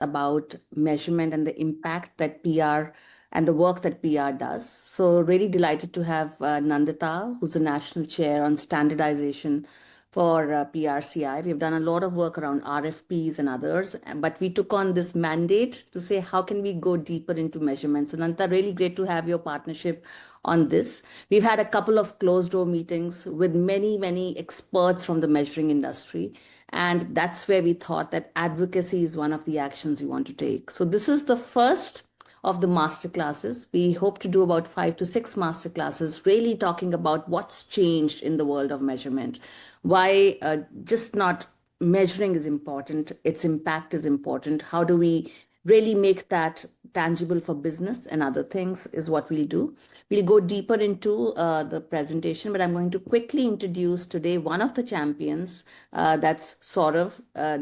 about measurement and the impact that PR and the work that PR does. So really delighted to have Nandita, who's the national chair on standardization for PRCI. We've done a lot of work around RFPs and others, but we took on this mandate to say, how can we go deeper into measurement? So Nandita, really great to have your partnership on this. We've had a couple of closed door meetings with many, many experts from the measuring industry. And that's where we thought that advocacy is one of the actions we want to take. So this is the first of the master classes. We hope to do about 5 to 6 master classes, really talking about what's changed in the world of measurement, why just not measuring is important, its impact is important. How do we really make that tangible for business and other things is what we'll do. We'll go deeper into the presentation, but I'm going to quickly introduce today one of the champions. That's Saurav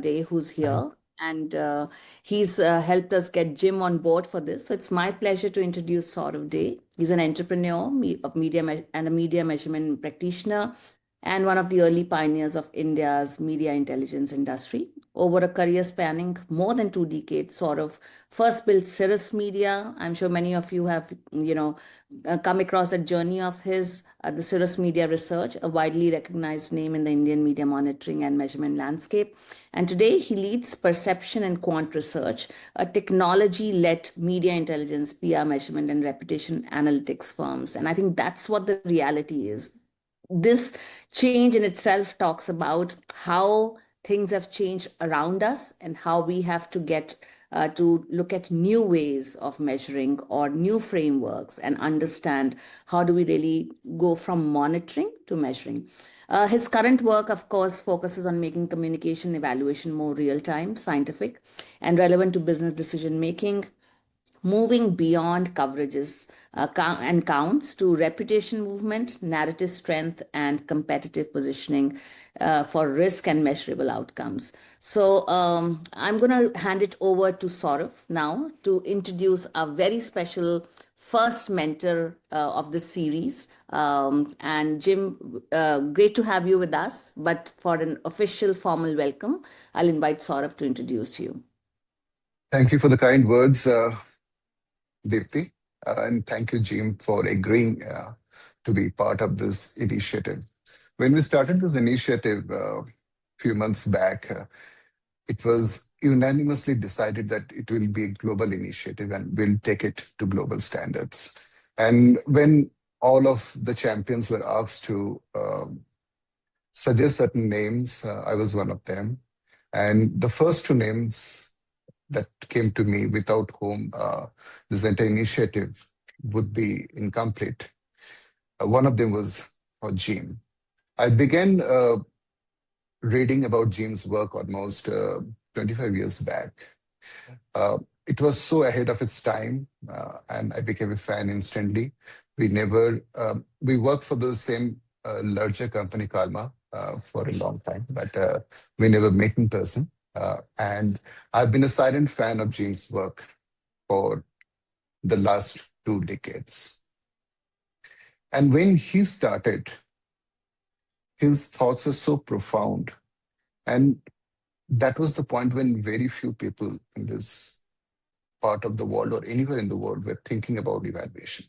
Day, who's here. And he's helped us get Jim on board for this. So it's my pleasure to introduce Saurav Day. He's an entrepreneur of media and a media measurement practitioner, and one of the early pioneers of India's media intelligence industry. Over a career spanning more than 2 decades, Saurav first built Cirrus Media. I'm sure many of you have, come across that journey of his, the Cirrus Media Research, a widely recognized name in the Indian media monitoring and measurement landscape. And today he leads Perception and Quant Research, a technology-led media intelligence, PR measurement, and reputation analytics firms. And I think that's what the reality is. This change in itself talks about how things have changed around us and how we have to get to look at new ways of measuring or new frameworks and understand how do we really go from monitoring to measuring. His current work, of course, focuses on making communication evaluation more real-time, scientific, and relevant to business decision making, moving beyond coverages and counts to reputation movement, narrative strength, and competitive positioning for risk and measurable outcomes. So I'm going to hand it over to Saurav now to introduce a very special first mentor of this series. And Jim, great to have you with us. But for an official formal welcome, I'll invite Saurav to introduce you. Thank you for the kind words, Deepthi. And thank you, Jim, for agreeing to be part of this initiative. When we started this initiative a few months back, it was unanimously decided that it will be a global initiative and we'll take it to global standards. And when all of the champions were asked to suggest certain names, I was one of them. And the first 2 names that came to me, without whom this entire initiative would be incomplete. One of them was Jim. I began reading about Jim's work almost 25 years back. It was so ahead of its time, and I became a fan instantly. We worked for the same larger company, Karma, for a long time, but we never met in person. And I've been a silent fan of Jim's work for the last 2 decades. And when he started, his thoughts were so profound. And that was the point when very few people in this part of the world or anywhere in the world were thinking about evaluation.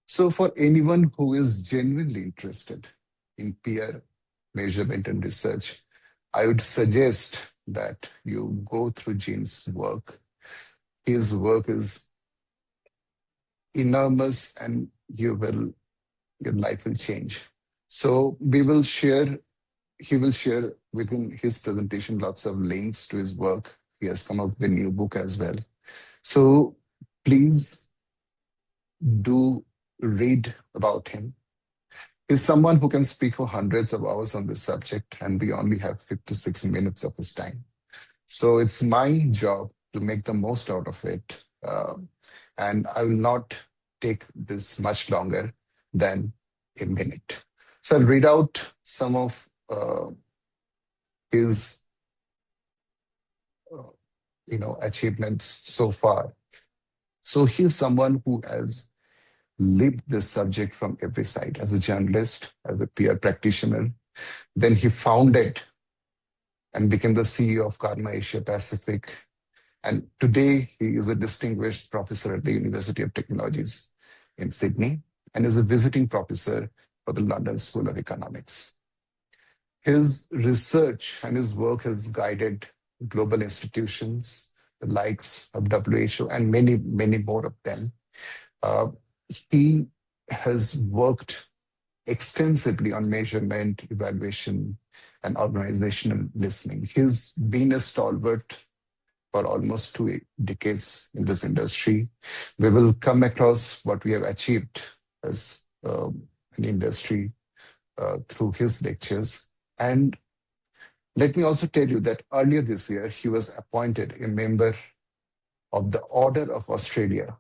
So for anyone who is genuinely interested in peer measurement and research, I would suggest that you go through Jim's work. His work is enormous and your life will change. So he will share within his presentation lots of links to his work. He has come up with a new book as well. So please do read about him. He's someone who can speak for hundreds of hours on this subject, and we only have 56 minutes of his time. So it's my job to make the most out of it. And I will not take this much longer than a minute. So I'll read out some of his achievements so far. So he's someone who has lived this subject from every side as a journalist, as a peer practitioner. Then he founded and became the CEO of Karma Asia Pacific, And today, he is a distinguished professor at the University of Technologies in Sydney and is a visiting professor for the London School of Economics. His research and his work has guided global institutions, the likes of WHO and many, many more of them. Uh, he has worked extensively on measurement, evaluation, and organizational listening. He's been a stalwart for almost 2 decades in this industry. We will come across what we have achieved as an industry through his lectures. And let me also tell you that earlier this year, he was appointed a member of the Order of Australia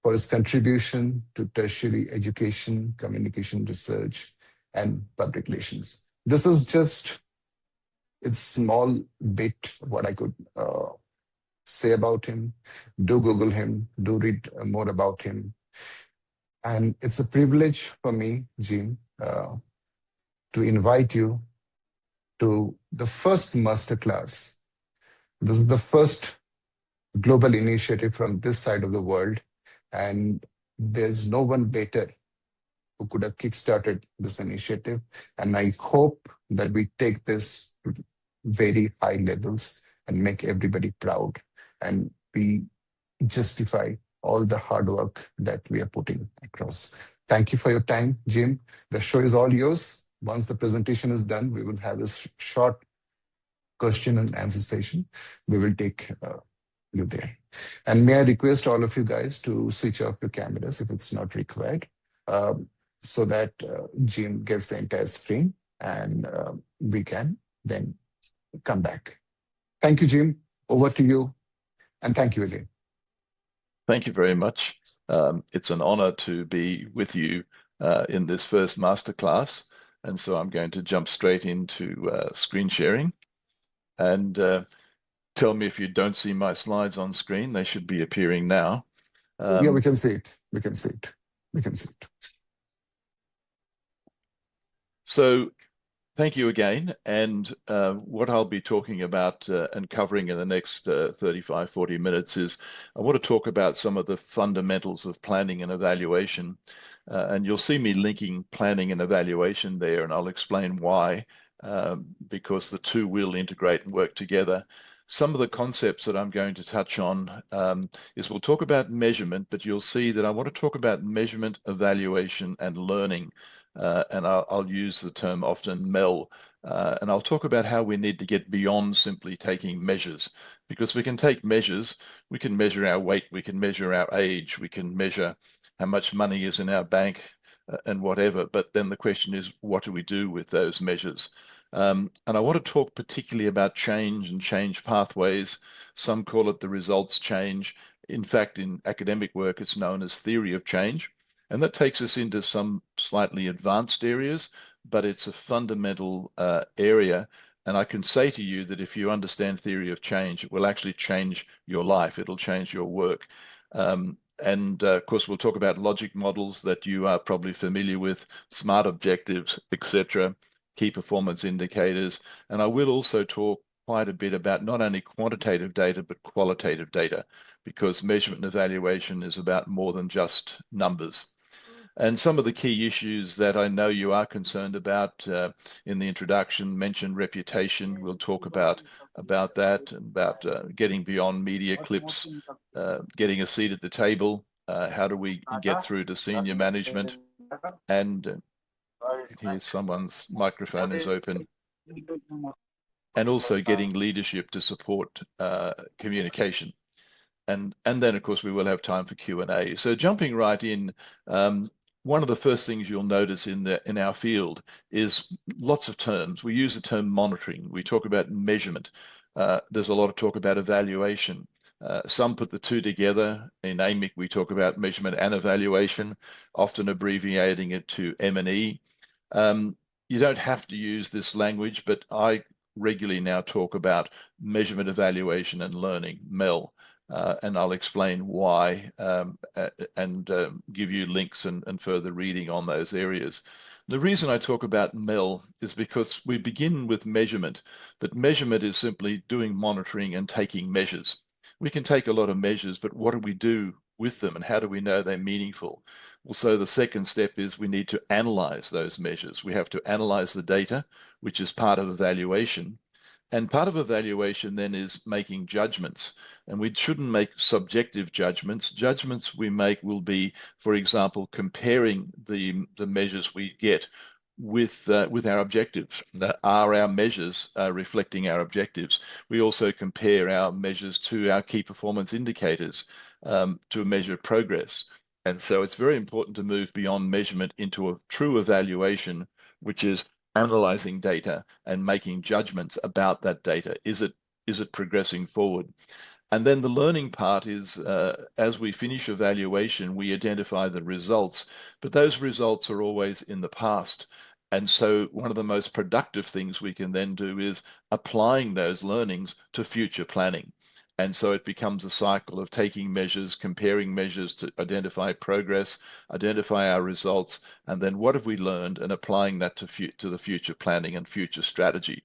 for his contribution to tertiary education, communication research, and public relations. This is just a small bit what I could say about him. Do Google him, do read more about him. And it's a privilege for me, Jim, to invite you to the first masterclass. This is the first global initiative from this side of the world. And there's no one better who could have kickstarted this initiative. And I hope that we take this to very high levels and make everybody proud. And we justify all the hard work that we are putting across. Thank you for your time, Jim. The show is all yours. Once the presentation is done, we will have a short question and answer session. We will take you there. And may I request all of you guys to switch off your cameras if it's not required, so that Jim gets the entire screen and we can then come back. Thank you, Jim. Over to you. And thank you again. Thank you very much. It's an honor to be with you in this first masterclass. And so I'm going to jump straight into screen sharing. And tell me if you don't see my slides on screen. They should be appearing now. Yeah, we can see it. We can see it. We can see it. So thank you again. And what I'll be talking about and covering in the next 35, 40 minutes is I want to talk about some of the fundamentals of planning and evaluation. And you'll see me linking planning and evaluation there, and I'll explain why, because the two will integrate and work together. Some of the concepts that I'm going to touch on is we'll talk about measurement, but you'll see that I want to talk about measurement, evaluation, and learning. And I'll use the term often MEL. And I'll talk about how we need to get beyond simply taking measures, because we can take measures, we can measure our weight, we can measure our age, we can measure how much money is in our bank and whatever. But then the question is, what do we do with those measures? And I want to talk particularly about change and change pathways. Some call it the results change. In fact, in academic work, it's known as theory of change. And that takes us into some slightly advanced areas, but it's a fundamental area. And I can say to you that if you understand theory of change, it will actually change your life. It'll change your work. And of course, we'll talk about logic models that you are probably familiar with, SMART objectives, etc., key performance indicators. And I will also talk quite a bit about not only quantitative data, but qualitative data, because measurement and evaluation is about more than just numbers. And some of the key issues that I know you are concerned about in the introduction mentioned reputation. We'll talk about that, about getting beyond media clips, getting a seat at the table. How do we get through to senior management? And here's someone's microphone is open. And also getting leadership to support communication. And then, of course, we will have time for Q&A. So jumping right in, one of the first things you'll notice in our field is lots of terms. We use the term monitoring. We talk about measurement. There's a lot of talk about evaluation. Some put the two together. In AMIC, we talk about measurement and evaluation, often abbreviating it to M&E. You don't have to use this language, but I regularly now talk about measurement, evaluation, and learning, MEL. And I'll explain why and give you links and further reading on those areas. The reason I talk about MEL is because we begin with measurement, but measurement is simply doing monitoring and taking measures. we can take a lot of measures, but what do we do with them and how do we know they're meaningful? Well, so the second step is we need to analyze those measures. We have to analyze the data, which is part of evaluation. And part of evaluation then is making judgments. And we shouldn't make subjective judgments. Judgments we make will be, for example, comparing the measures we get with our objectives. Are our measures reflecting our objectives? We also compare our measures to our key performance indicators to measure progress. And so it's very important to move beyond measurement into a true evaluation, which is analyzing data and making judgments about that data. Is it progressing forward? And then the learning part is as we finish evaluation, we identify the results, but those results are always in the past. And so one of the most productive things we can then do is applying those learnings to future planning. And so it becomes a cycle of taking measures, comparing measures to identify progress, identify our results, and then what have we learned, and applying that to the future planning and future strategy.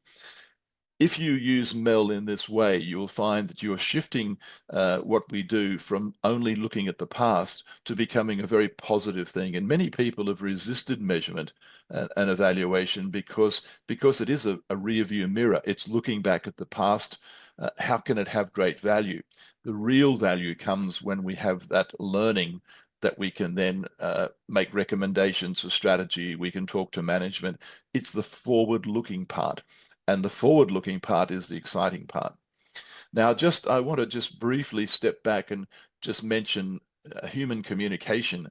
If you use MEL in this way, you will find that you are shifting what we do from only looking at the past to becoming a very positive thing. And many people have resisted measurement and evaluation because it is a rear view mirror. It's looking back at the past. How can it have great value? The real value comes when we have that learning that we can then make recommendations for strategy. We can talk to management. It's the forward-looking part. And the forward-looking part is the exciting part. Now, I want to just briefly step back and just mention human communication,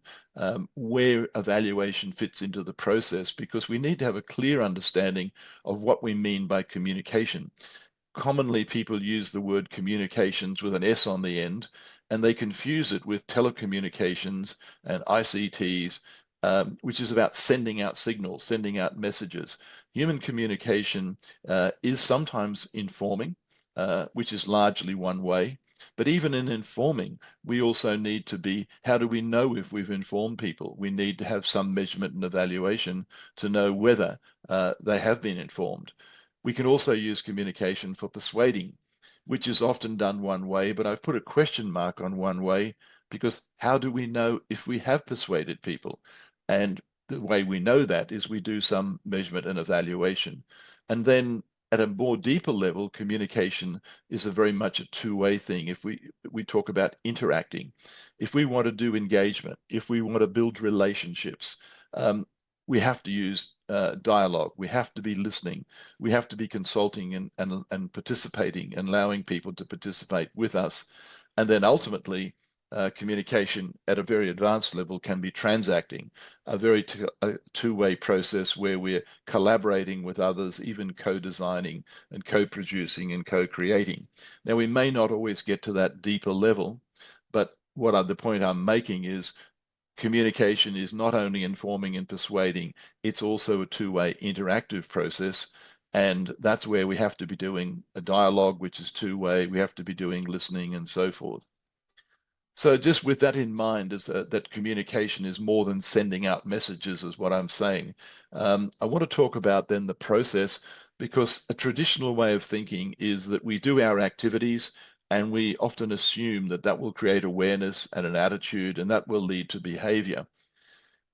where evaluation fits into the process, because we need to have a clear understanding of what we mean by communication. Commonly, people use the word communications with an S on the end, and they confuse it with telecommunications and ICTs, which is about sending out signals, sending out messages. Human communication is sometimes informing, which is largely one way. But even in informing, we also need to be, how do we know if we've informed people? We need to have some measurement and evaluation to know whether they have been informed. We can also use communication for persuading, which is often done one way, but I've put a question mark on one way, because how do we know if we have persuaded people? And the way we know that is we do some measurement and evaluation. And then at a more deeper level, communication is a very much a two-way thing. If we talk about interacting, if we want to do engagement, if we want to build relationships, we have to use dialogue. We have to be listening. We have to be consulting and participating and allowing people to participate with us. And then ultimately, communication at a very advanced level can be transacting, a very two-way process where we're collaborating with others, even co-designing and co-producing and co-creating. Now, we may not always get to that deeper level, but the point I'm making is communication is not only informing and persuading, it's also a two-way interactive process. And that's where we have to be doing a dialogue, which is two-way. We have to be doing listening and so forth. So just with that in mind, is that communication is more than sending out messages, is what I'm saying. I want to talk about then the process, because a traditional way of thinking is that we do our activities and we often assume that that will create awareness and an attitude, and that will lead to behavior.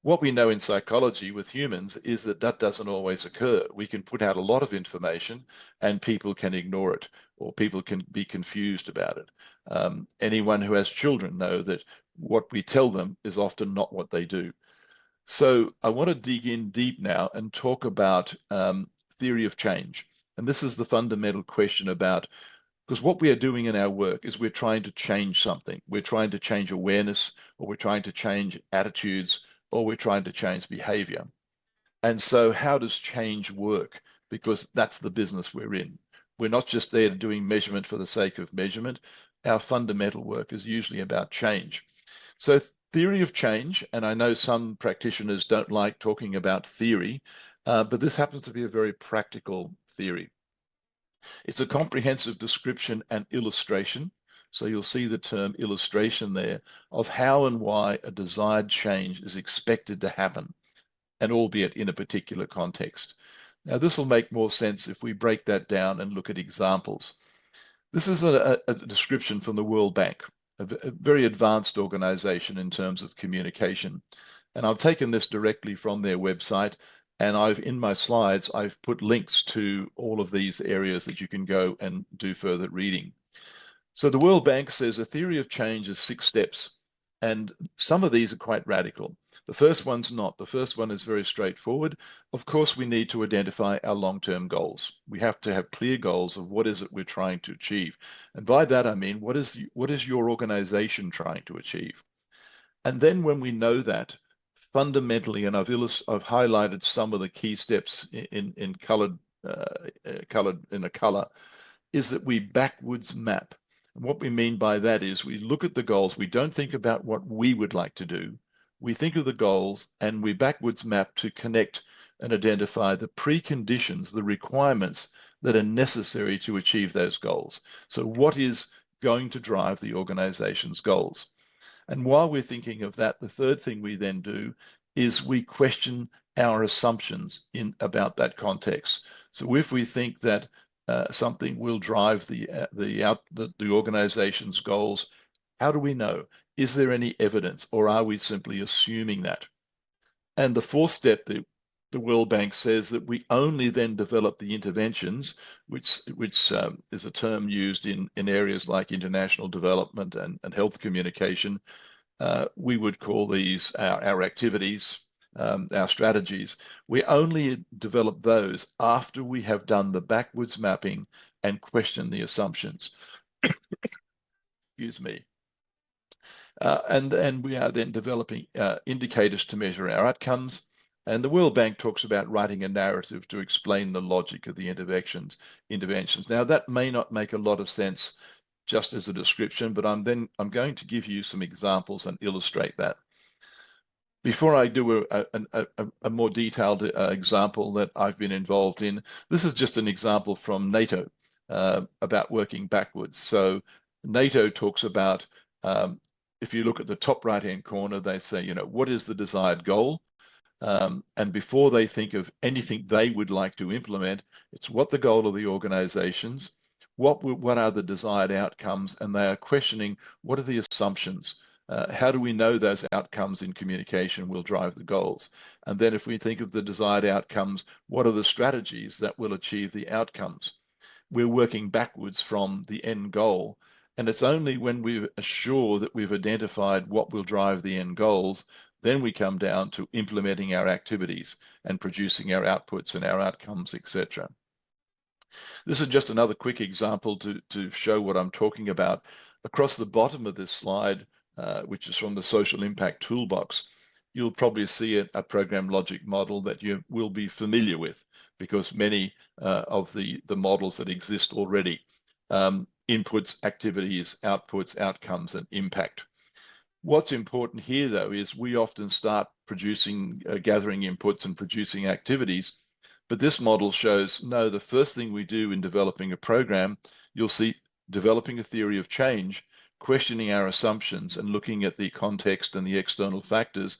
What we know in psychology with humans is that that doesn't always occur. We can put out a lot of information and people can ignore it, or people can be confused about it. Anyone who has children know that what we tell them is often not what they do. So I want to dig in deep now and talk about theory of change. And this is the fundamental question about, because what we are doing in our work is we're trying to change something. We're trying to change awareness, or we're trying to change attitudes, or we're trying to change behavior. And so how does change work? Because that's the business we're in. We're not just there doing measurement for the sake of measurement. Our fundamental work is usually about change. So theory of change, and I know some practitioners don't like talking about theory, but this happens to be a very practical theory. It's a comprehensive description and illustration. So you'll see the term illustration there of how and why a desired change is expected to happen, and albeit in a particular context. Now, this will make more sense if we break that down and look at examples. This is a description from the World Bank, a very advanced organization in terms of communication. And I've taken this directly from their website, and in my slides, I've put links to all of these areas that you can go and do further reading. So the World Bank says a theory of change is 6 steps, and some of these are quite radical. The first one's not. The first one is very straightforward. Of course, we need to identify our long-term goals. We have to have clear goals of what is it we're trying to achieve. And by that, I mean, what is your organization trying to achieve? And then when we know that, fundamentally, and I've highlighted some of the key steps in colored in a color, is that we backwards map. And what we mean by that is we look at the goals. We don't think about what we would like to do. We think of the goals and we backwards map to connect and identify the preconditions, the requirements that are necessary to achieve those goals. So what is going to drive the organization's goals? And while we're thinking of that, the third thing we then do is we question our assumptions about that context. So if we think that something will drive the organization's goals, how do we know? Is there any evidence, or are we simply assuming that? And the fourth step, the World Bank says that we only then develop the interventions, which is a term used in areas like international development and health communication. We would call these our activities, our strategies. We only develop those after we have done the backwards mapping and question the assumptions. Excuse me. And we are then developing indicators to measure our outcomes. And the World Bank talks about writing a narrative to explain the logic of the interventions. Now, that may not make a lot of sense just as a description, but I'm going to give you some examples and illustrate that. Before I do a more detailed example that I've been involved in, this is just an example from NATO about working backwards. So NATO talks about, if you look at the top right-hand corner, they say, what is the desired goal? And before they think of anything they would like to implement, it's what the goal of the organizations, what are the desired outcomes, and they are questioning what are the assumptions. How do we know those outcomes in communication will drive the goals? And then if we think of the desired outcomes, what are the strategies that will achieve the outcomes? We're working backwards from the end goal. And it's only when we are sure that we've identified what will drive the end goals, then we come down to implementing our activities and producing our outputs and our outcomes, etc. This is just another quick example to show what I'm talking about. Across the bottom of this slide, which is from the Social Impact Toolbox, you'll probably see a program logic model that you will be familiar with, because many of the models that exist already, inputs, activities, outputs, outcomes, and impact. What's important here, though, is we often start producing, gathering inputs and producing activities, but this model shows, no, the first thing we do in developing a program, you'll see developing a theory of change, questioning our assumptions and looking at the context and the external factors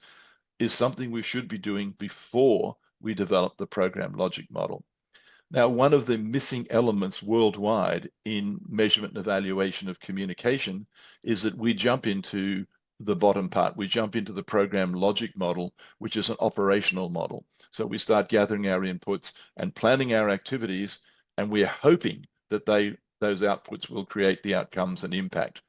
is something we should be doing before we develop the program logic model. Now, one of the missing elements worldwide in measurement and evaluation of communication is that we jump into the bottom part. We jump into the program logic model, which is an operational model. So we start gathering our inputs and planning our activities, and we are hoping that those outputs will create the outcomes and impact.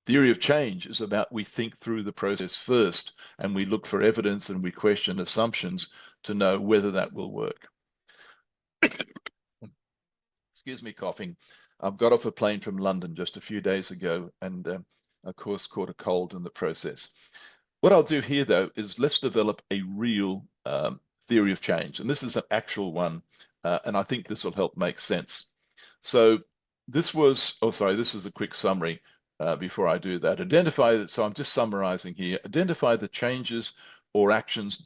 Theory of change is about we think through the process first, and we look for evidence and we question assumptions to know whether that will work. Excuse me, coughing. I've got off a plane from London just a few days ago and, of course, caught a cold in the process. What I'll do here, though, is let's develop a real theory of change. And this is an actual one, and I think this will help make sense. So this was a quick summary before I do that. So I'm just summarizing here. Identify the changes or actions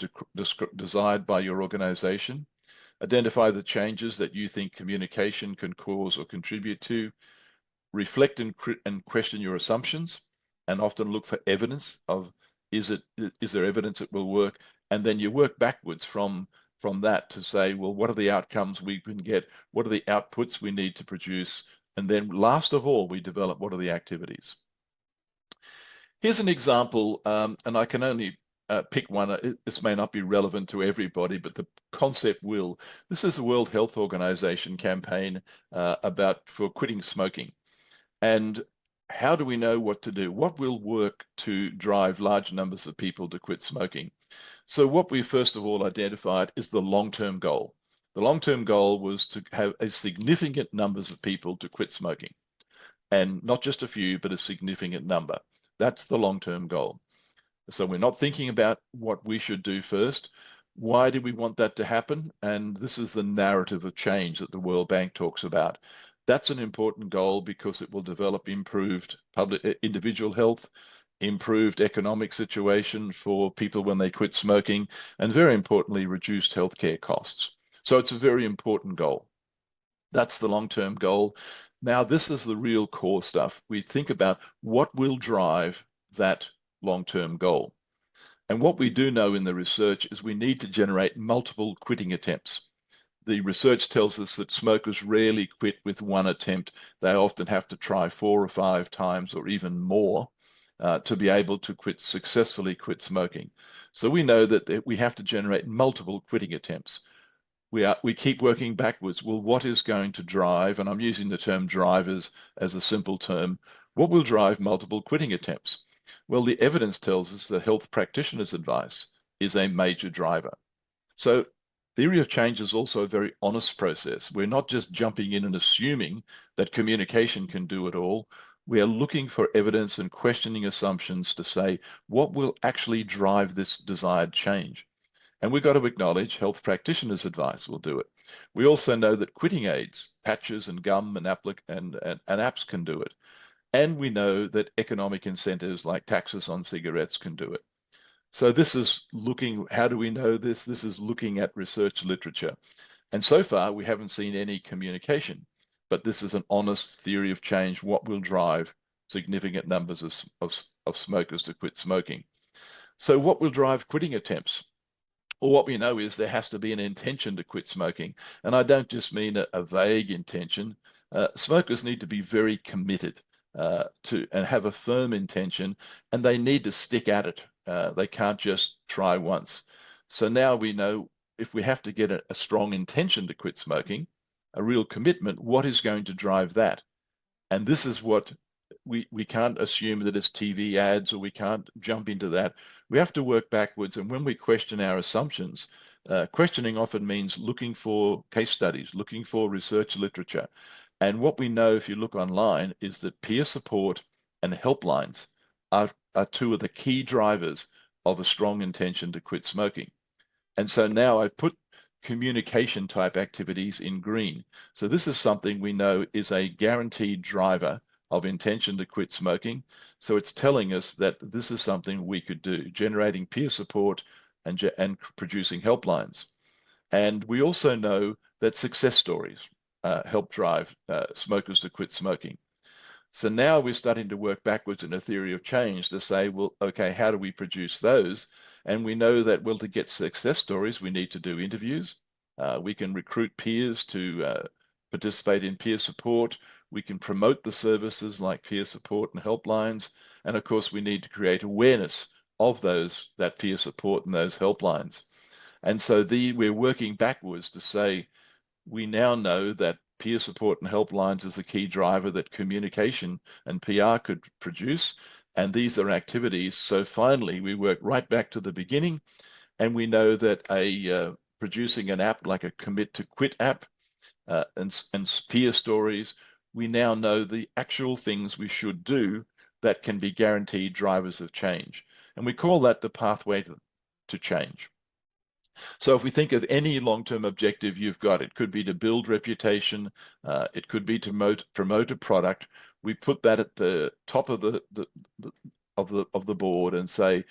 desired by your organization. Identify the changes that you think communication can cause or contribute to. Reflect and question your assumptions, and often look for evidence of is there evidence it will work, and then you work backwards from that to say, well, what are the outcomes we can get? What are the outputs we need to produce? And then last of all, we develop what are the activities. Here's an example, and I can only pick one. This may not be relevant to everybody, but the concept will. This is a World Health Organization campaign for quitting smoking. And how do we know what to do? What will work to drive large numbers of people to quit smoking? So what we first of all identified is the long-term goal. The long-term goal was to have a significant numbers of people to quit smoking, and not just a few, but a significant number. That's the long-term goal. So we're not thinking about what we should do first. Why do we want that to happen? And this is the narrative of change that the World Bank talks about. That's an important goal because it will develop improved individual health, improved economic situation for people when they quit smoking, and very importantly, reduced healthcare costs. So it's a very important goal. That's the long-term goal. Now, this is the real core stuff. We think about what will drive that long-term goal. And what we do know in the research is we need to generate multiple quitting attempts. The research tells us that smokers rarely quit with one attempt. They often have to try 4 or 5 times or even more to be able to successfully quit smoking. So we know that we have to generate multiple quitting attempts. We keep working backwards. Well, what is going to drive, and I'm using the term drivers as a simple term, what will drive multiple quitting attempts? Well, the evidence tells us that health practitioners' advice is a major driver. So theory of change is also a very honest process. We're not just jumping in and assuming that communication can do it all. We are looking for evidence and questioning assumptions to say what will actually drive this desired change. And we've got to acknowledge health practitioners' advice will do it. We also know that quitting aids, patches and gum and apps can do it. And we know that economic incentives like taxes on cigarettes can do it. So this is looking, how do we know this? This is looking at research literature. And so far, we haven't seen any communication. But this is an honest theory of change, what will drive significant numbers of smokers to quit smoking. So what will drive quitting attempts? Well, what we know is there has to be an intention to quit smoking. And I don't just mean a vague intention. Smokers need to be very committed and have a firm intention, and they need to stick at it. They can't just try once. So now we know if we have to get a strong intention to quit smoking, a real commitment, what is going to drive that? And this is what we can't assume that it's TV ads, or we can't jump into that. We have to work backwards. And when we question our assumptions, questioning often means looking for case studies, looking for research literature. And what we know, if you look online, is that peer support and helplines are 2 of the key drivers of a strong intention to quit smoking. And so now I've put communication type activities in green. So this is something we know is a guaranteed driver of intention to quit smoking. So it's telling us that this is something we could do, generating peer support and producing helplines. And we also know that success stories help drive smokers to quit smoking. So now we're starting to work backwards in a theory of change to say, well, okay, how do we produce those? And we know that, well, to get success stories, we need to do interviews. We can recruit peers to participate in peer support. We can promote the services like peer support and helplines. And of course, we need to create awareness of that peer support and those helplines. And so we're working backwards to say, we now know that peer support and helplines is a key driver that communication and PR could produce. And these are activities. So finally, we work right back to the beginning. And we know that producing an app like a commit to quit app and peer stories, we now know the actual things we should do that can be guaranteed drivers of change. And we call that the pathway to change. So if we think of any long-term objective you've got, it could be to build reputation, it could be to promote a product. We put that at the top of the board and say,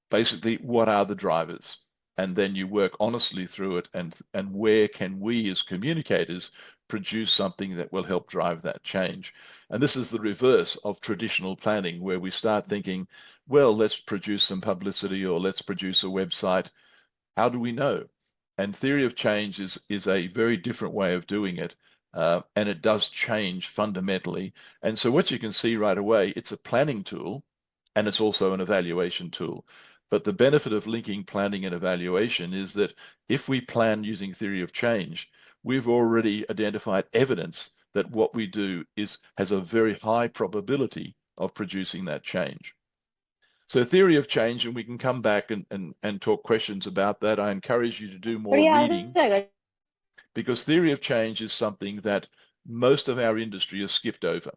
basically, what are the drivers? And then you work honestly through it, and where can we as communicators produce something that will help drive that change? And this is the reverse of traditional planning, where we start thinking, well, let's produce some publicity, or let's produce a website. How do we know? And theory of change is a very different way of doing it. and it does change fundamentally. And so what you can see right away, it's a planning tool, and it's also an evaluation tool. But the benefit of linking planning and evaluation is that if we plan using theory of change, we've already identified evidence that what we do has a very high probability of producing that change. So theory of change, and we can come back and talk questions about that. I encourage you to do more reading, because theory of change is something that most of our industry has skipped over,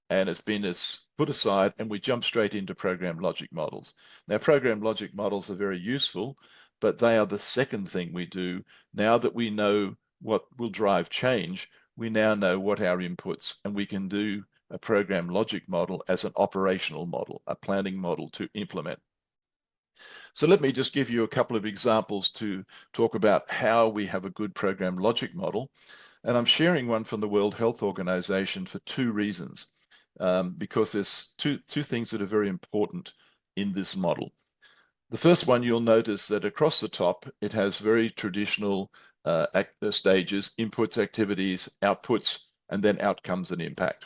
and it's been put aside, and we jump straight into program logic models. Now, program logic models are very useful, but they are the second thing we do. Now that we know what will drive change, we now know what our inputs, and we can do a program logic model as an operational model, a planning model to implement. So let me just give you a couple of examples to talk about how we have a good program logic model. And I'm sharing one from the World Health Organization for two reasons, because there's two things that are very important in this model. The first one, you'll notice that across the top, it has very traditional stages: inputs, activities, outputs, and then outcomes and impact.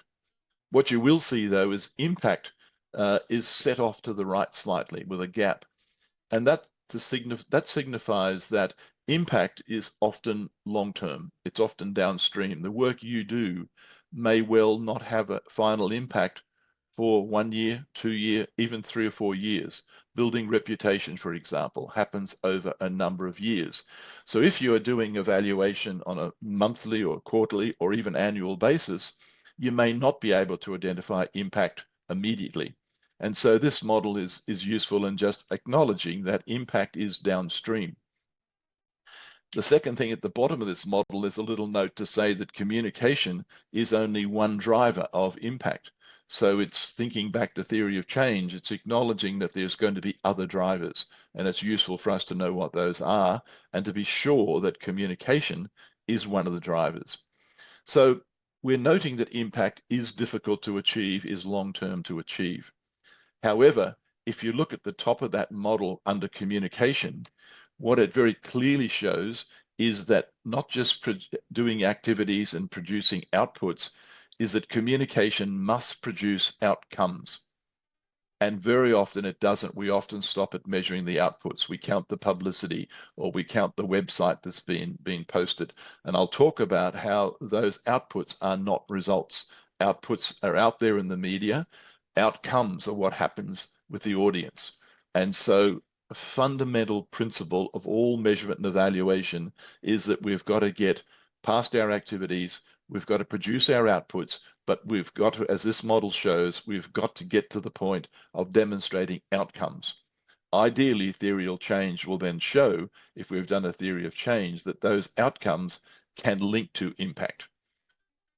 What you will see, though, is impact is set off to the right slightly with a gap. And that signifies that impact is often long-term. It's often downstream. The work you do may well not have a final impact for 1 year, 2 year, even 3 or 4 years. Building reputation, for example, happens over a number of years. So if you are doing evaluation on a monthly or quarterly or even annual basis, you may not be able to identify impact immediately. And so this model is useful in just acknowledging that impact is downstream. The second thing at the bottom of this model is a little note to say that communication is only one driver of impact. So it's thinking back to theory of change. It's acknowledging that there's going to be other drivers, and it's useful for us to know what those are and to be sure that communication is one of the drivers. So we're noting that impact is difficult to achieve, is long-term to achieve. However, if you look at the top of that model under communication, what it very clearly shows is that not just doing activities and producing outputs, is that communication must produce outcomes. And very often it doesn't. We often stop at measuring the outputs. We count the publicity, or we count the website that's being posted. And I'll talk about how those outputs are not results. Outputs are out there in the media. Outcomes are what happens with the audience. And so a fundamental principle of all measurement and evaluation is that we've got to get past our activities, we've got to produce our outputs, but we've got to, as this model shows, we've got to get to the point of demonstrating outcomes. Ideally, theory of change will then show, if we've done a theory of change, that those outcomes can link to impact.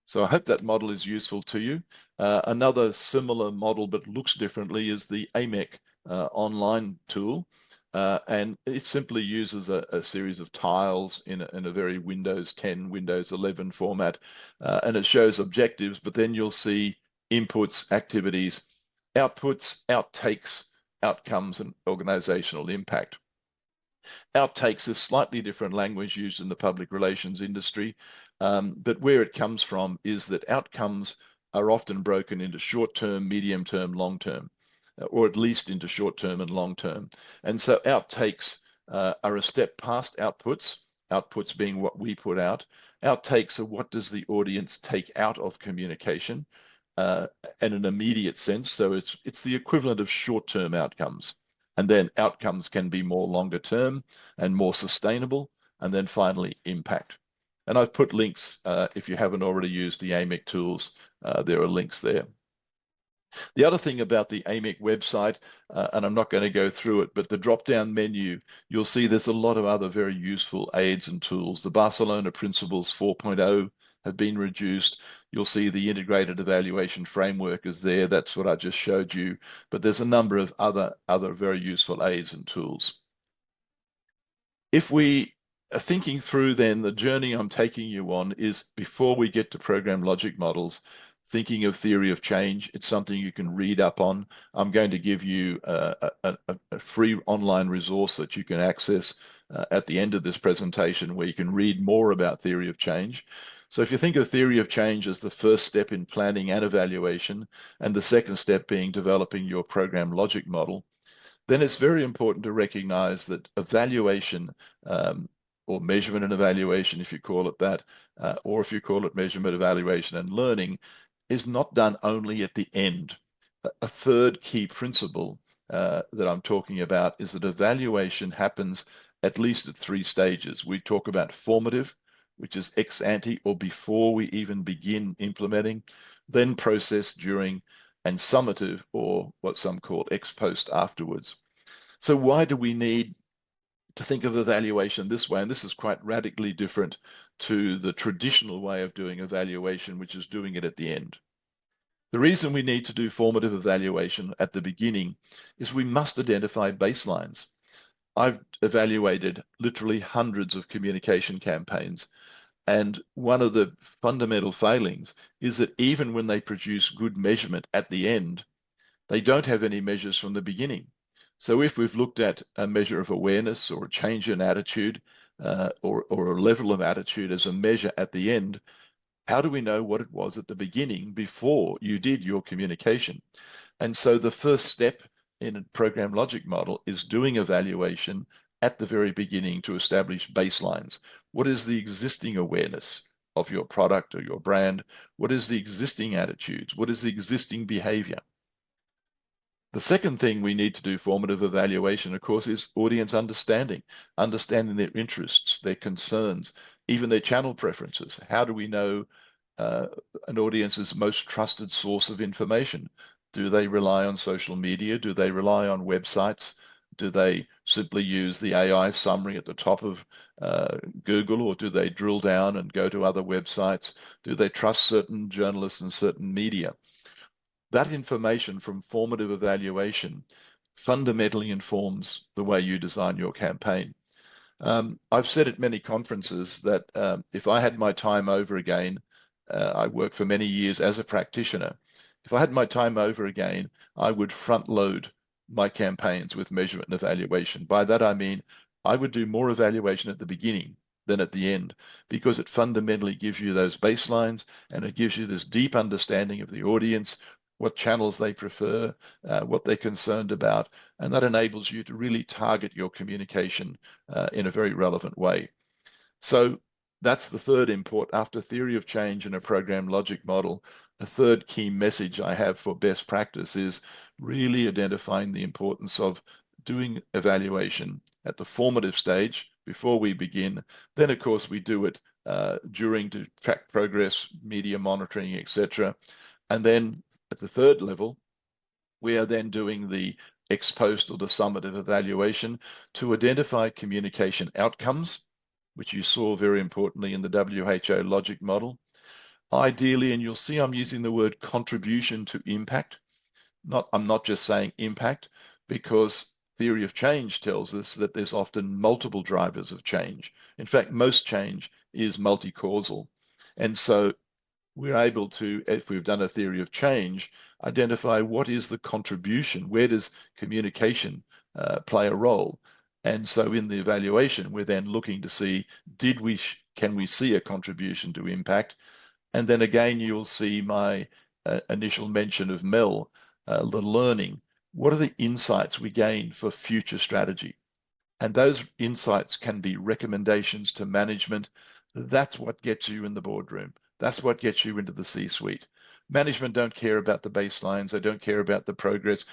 So I hope that model is useful to you. Another similar model, but looks differently, is the AMEC online tool. And it simply uses a series of tiles in a very Windows 10, Windows 11 format. And it shows objectives, but then you'll see inputs, activities, outputs, outtakes, outcomes, and organizational impact. Outtakes is slightly different language used in the public relations industry, but where it comes from is that outcomes are often broken into short-term, medium-term, long-term, or at least into short-term and long-term. And so outtakes are a step past outputs, outputs being what we put out. Outtakes are what does the audience take out of communication in an immediate sense. So it's the equivalent of short-term outcomes. And then outcomes can be more longer term and more sustainable. And then finally, impact. And I've put links, if you haven't already used the AMEC tools, there are links there. The other thing about the AMEC website, and I'm not going to go through it, but the drop-down menu, you'll see there's a lot of other very useful aids and tools. The Barcelona Principles 4.0 have been reduced. You'll see the integrated evaluation framework is there. That's what I just showed you. But there's a number of other very useful aids and tools. If we are thinking through then, the journey I'm taking you on is, before we get to program logic models, thinking of theory of change. It's something you can read up on. I'm going to give you a free online resource that you can access at the end of this presentation, where you can read more about theory of change. So if you think of theory of change as the first step in planning and evaluation, and the second step being developing your program logic model, then it's very important to recognize that evaluation, or measurement and evaluation, if you call it that, or if you call it measurement, evaluation, and learning, is not done only at the end. A third key principle that I'm talking about is that evaluation happens at least at 3 stages. We talk about formative, which is ex ante or before we even begin implementing, then process, during, and summative, or what some call ex post, afterwards. So why do we need to think of evaluation this way? And this is quite radically different to the traditional way of doing evaluation, which is doing it at the end. The reason we need to do formative evaluation at the beginning is we must identify baselines. I've evaluated literally hundreds of communication campaigns, and one of the fundamental failings is that even when they produce good measurement at the end, they don't have any measures from the beginning. So if we've looked at a measure of awareness or a change in attitude, or a level of attitude as a measure at the end, how do we know what it was at the beginning before you did your communication? And so the first step in a program logic model is doing evaluation at the very beginning to establish baselines. What is the existing awareness of your product or your brand? What is the existing attitudes? What is the existing behavior? The second thing we need to do formative evaluation, of course, is audience understanding, understanding their interests, their concerns, even their channel preferences. How do we know an audience's most trusted source of information? Do they rely on social media? Do they rely on websites? Do they simply use the AI summary at the top of Google, or do they drill down and go to other websites? Do they trust certain journalists and certain media? That information from formative evaluation fundamentally informs the way you design your campaign. I've said at many conferences that if I had my time over again, I worked for many years as a practitioner. If I had my time over again, I would front load my campaigns with measurement and evaluation. By that, I mean I would do more evaluation at the beginning than at the end, because it fundamentally gives you those baselines, and it gives you this deep understanding of the audience, what channels they prefer, what they're concerned about, and that enables you to really target your communication in a very relevant way. So that's the third import. After theory of change and a program logic model, a third key message I have for best practice is really identifying the importance of doing evaluation at the formative stage before we begin. Then, of course, we do it during, to track progress, media monitoring, etc. And then at the third level, we are then doing the ex post or the summative evaluation to identify communication outcomes, which you saw very importantly in the WHO logic model. Ideally, and you'll see I'm using the word contribution to impact. I'm not just saying impact, because theory of change tells us that there's often multiple drivers of change. In fact, most change is multi-causal. And so we're able to, if we've done a theory of change, identify what is the contribution, where does communication play a role. And so in the evaluation, we're then looking to see, can we see a contribution to impact? And then again, you'll see my initial mention of Mel, the learning. What are the insights we gain for future strategy? And those insights can be recommendations to management. That's what gets you in the boardroom. That's what gets you into the C-suite. Management don't care about the baselines. They don't care about the progress.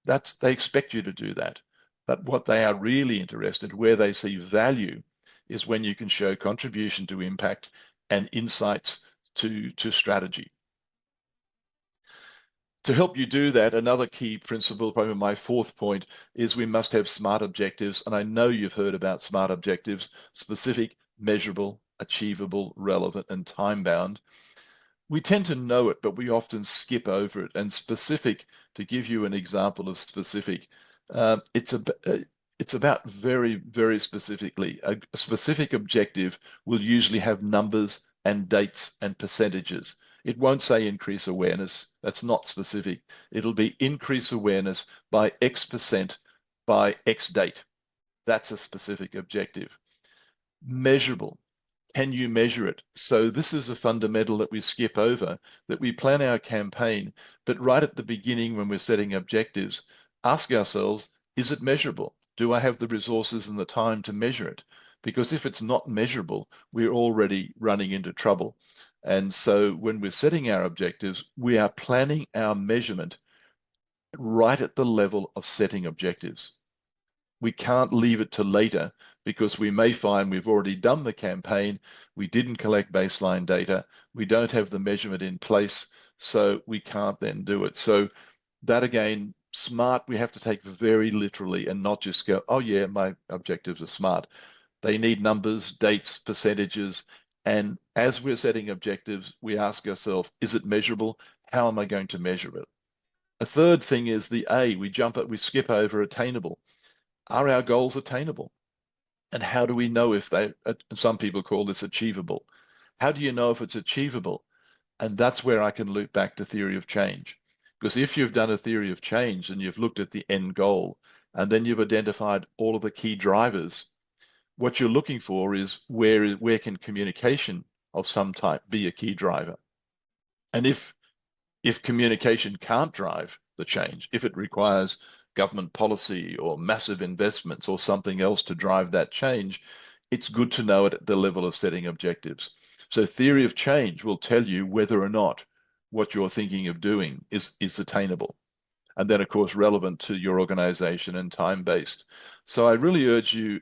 They expect you to do that. But what they are really interested, where they see value, is when you can show contribution to impact and insights to strategy. To help you do that, another key principle, probably my fourth point, is we must have SMART objectives. And I know you've heard about SMART objectives: specific, measurable, achievable, relevant, and time-bound. We tend to know it, but we often skip over it. And specific, to give you an example of specific, it's about very, very specifically. A specific objective will usually have numbers and dates and percentages. It won't say increase awareness. That's not specific. It'll be increase awareness by X% by X date. That's a specific objective. Measurable. Can you measure it? So this is a fundamental that we skip over, that we plan our campaign, but right at the beginning when we're setting objectives, ask ourselves, is it measurable? Do I have the resources and the time to measure it? Because if it's not measurable, we're already running into trouble. And so when we're setting our objectives, we are planning our measurement right at the level of setting objectives. We can't leave it to later because we may find we've already done the campaign, we didn't collect baseline data, we don't have the measurement in place, so we can't then do it. So that again, smart, we have to take very literally and not just go, oh yeah, my objectives are smart. They need numbers, dates, percentages, and as we're setting objectives, we ask ourselves, is it measurable? How am I going to measure it? A third thing is the A, we skip over attainable. Are our goals attainable? And how do we know if some people call this achievable. How do you know if it's achievable? And that's where I can loop back to theory of change. Because if you've done a theory of change and you've looked at the end goal, and then you've identified all of the key drivers, what you're looking for is where can communication of some type be a key driver? And if communication can't drive the change, if it requires government policy or massive investments or something else to drive that change, it's good to know it at the level of setting objectives. So theory of change will tell you whether or not what you're thinking of doing is attainable. And then, of course, relevant to your organization and time-based. So I really urge you,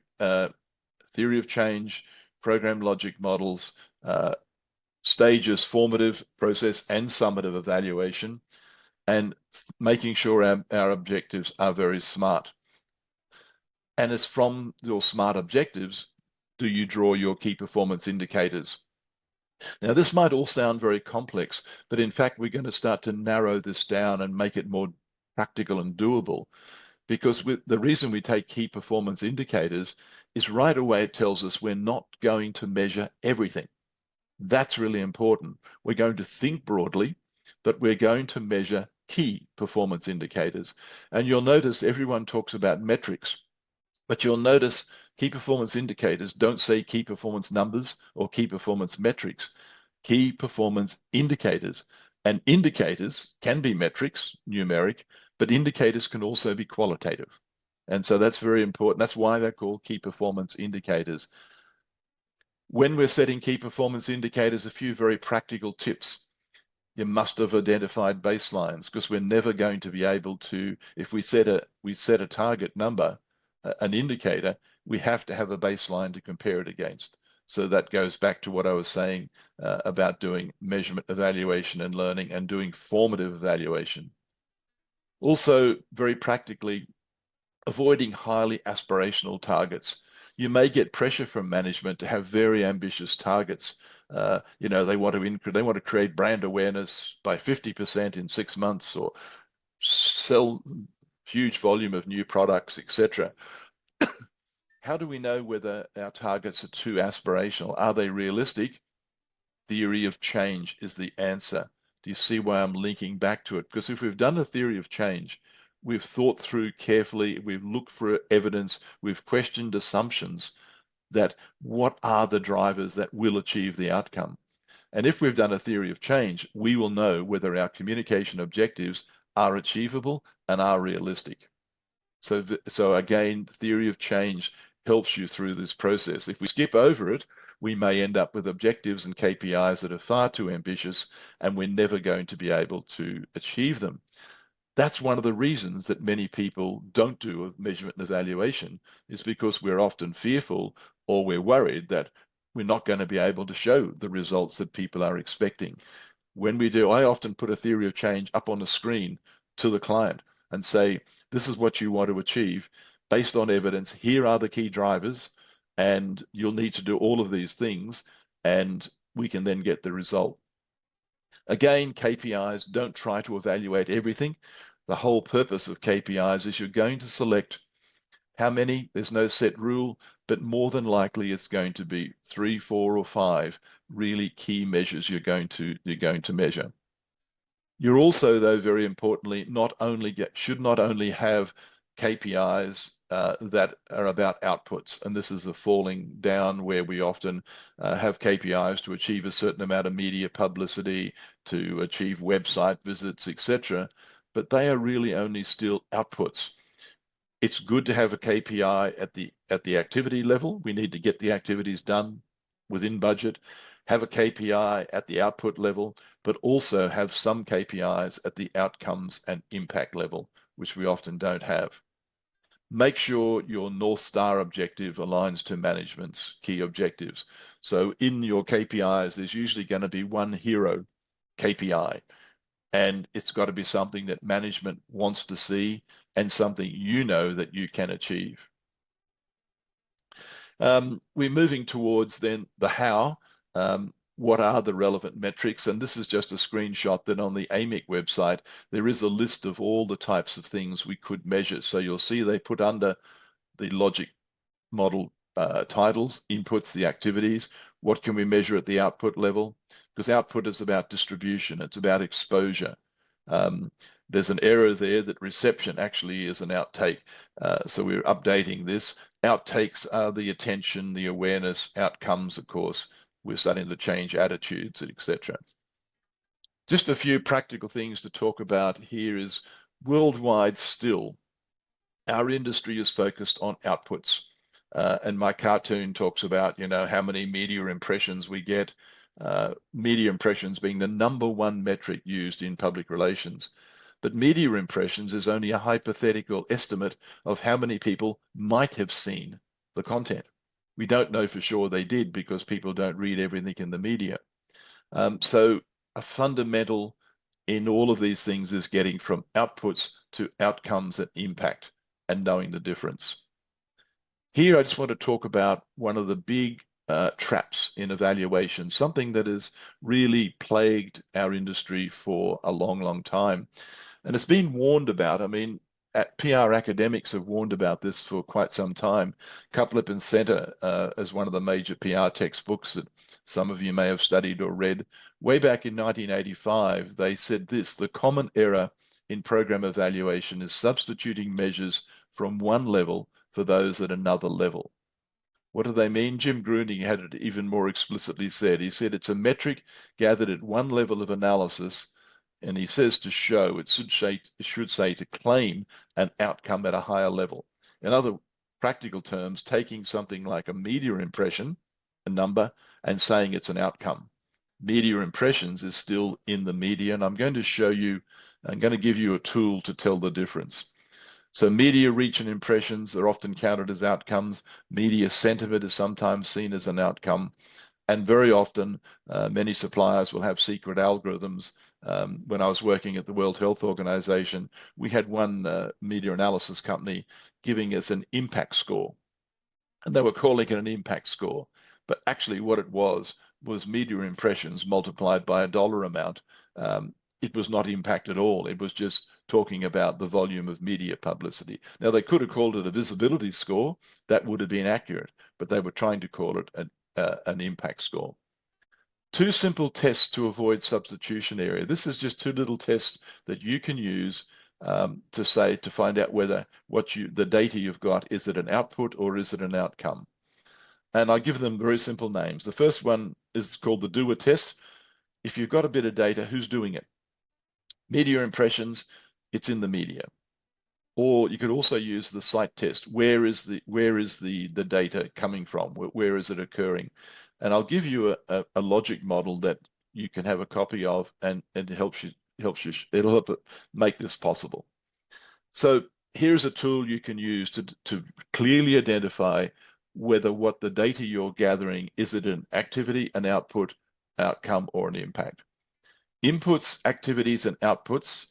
theory of change, program logic models, stages, formative process and summative evaluation, and making sure our objectives are very smart. And it's from your smart objectives, do you draw your key performance indicators? Now, this might all sound very complex, but in fact, we're going to start to narrow this down and make it more practical and doable. Because the reason we take key performance indicators is right away it tells us we're not going to measure everything. That's really important. We're going to think broadly, but we're going to measure key performance indicators. And you'll notice everyone talks about metrics, but you'll notice key performance indicators don't say key performance numbers or key performance metrics. Key performance indicators. And indicators can be metrics, numeric, but indicators can also be qualitative. And so that's very important. That's why they're called key performance indicators. When we're setting key performance indicators, a few very practical tips. You must have identified baselines because we're never going to be able to, if we set a target number, an indicator, we have to have a baseline to compare it against. So that goes back to what I was saying about doing measurement, evaluation, and learning and doing formative evaluation. Also, very practically, avoiding highly aspirational targets. You may get pressure from management to have very ambitious targets. They want to create brand awareness by 50% in 6 months, or sell huge volume of new products, etc. How do we know whether our targets are too aspirational? Are they realistic? Theory of change is the answer. Do you see why I'm linking back to it? Because if we've done a theory of change, we've thought through carefully, we've looked for evidence, we've questioned assumptions that what are the drivers that will achieve the outcome. And if we've done a theory of change, we will know whether our communication objectives are achievable and are realistic. So again, theory of change helps you through this process. If we skip over it, we may end up with objectives and KPIs that are far too ambitious, and we're never going to be able to achieve them. That's one of the reasons that many people don't do a measurement and evaluation, is because we're often fearful or we're worried that we're not going to be able to show the results that people are expecting. When we do, I often put a theory of change up on the screen to the client and say, this is what you want to achieve based on evidence. Here are the key drivers, and you'll need to do all of these things, and we can then get the result. Again, KPIs, don't try to evaluate everything. The whole purpose of KPIs is you're going to select how many, there's no set rule, but more than likely it's going to be 3, 4, or 5 really key measures you're going to measure. You're also, though, very importantly, should not only have KPIs that are about outputs. And this is the falling down where we often have KPIs to achieve a certain amount of media publicity, to achieve website visits, etc. But they are really only still outputs. It's good to have a KPI at the activity level. We need to get the activities done within budget, have a KPI at the output level, but also have some KPIs at the outcomes and impact level, which we often don't have. Make sure your North Star objective aligns to management's key objectives. So in your KPIs, there's usually going to be one hero KPI, and it's got to be something that management wants to see and something you know that you can achieve. We're moving towards then the how. What are the relevant metrics? And this is just a screenshot that on the AMIC website, there is a list of all the types of things we could measure. So you'll see they put under the logic model titles, inputs, the activities. What can we measure at the output level? Because output is about distribution. It's about exposure. There's an error there that reception actually is an outtake. So we're updating this. Outtakes are the attention, the awareness. Outcomes, of course, we're starting to change attitudes, etc. Just a few practical things to talk about here is worldwide still, our industry is focused on outputs. And my cartoon talks about, how many media impressions we get, media impressions being the #1 metric used in public relations. But media impressions is only a hypothetical estimate of how many people might have seen the content. We don't know for sure they did because people don't read everything in the media. So a fundamental in all of these things is getting from outputs to outcomes and impact and knowing the difference. Here, I just want to talk about one of the big traps in evaluation, something that has really plagued our industry for a long, long time. And it's been warned about. I mean, PR academics have warned about this for quite some time. Cutlip and Center as one of the major PR textbooks that some of you may have studied or read. Way back in 1985, they said this: the common error in program evaluation is substituting measures from one level for those at another level. What do they mean? Jim Macnamara had it even more explicitly said. He said it's a metric gathered at one level of analysis, and he says to show, it should say to claim an outcome at a higher level. In other practical terms, taking something like a media impression, a number, and saying it's an outcome. Media impressions is still in the media, and I'm going to give you a tool to tell the difference. So media reach and impressions are often counted as outcomes. Media sentiment is sometimes seen as an outcome. And very often, many suppliers will have secret algorithms. When I was working at the World Health Organization, we had one media analysis company giving us an impact score. And they were calling it an impact score. But actually what it was media impressions multiplied by a dollar amount. It was not impact at all. It was just talking about the volume of media publicity. Now, they could have called it a visibility score. That would have been accurate, but they were trying to call it an impact score. 2 simple tests to avoid substitution area. This is just 2 little tests that you can use to find out whether the data you've got, is it an output or is it an outcome? And I give them very simple names. The first one is called the doer test. If you've got a bit of data, who's doing it? Media impressions, it's in the media. Or you could also use the site test. Where is the data coming from? Where is it occurring? And I'll give you a logic model that you can have a copy of, and it helps you. It'll help make this possible. So here's a tool you can use to clearly identify whether what the data you're gathering, is it an activity, an output, outcome, or an impact. Inputs, activities, and outputs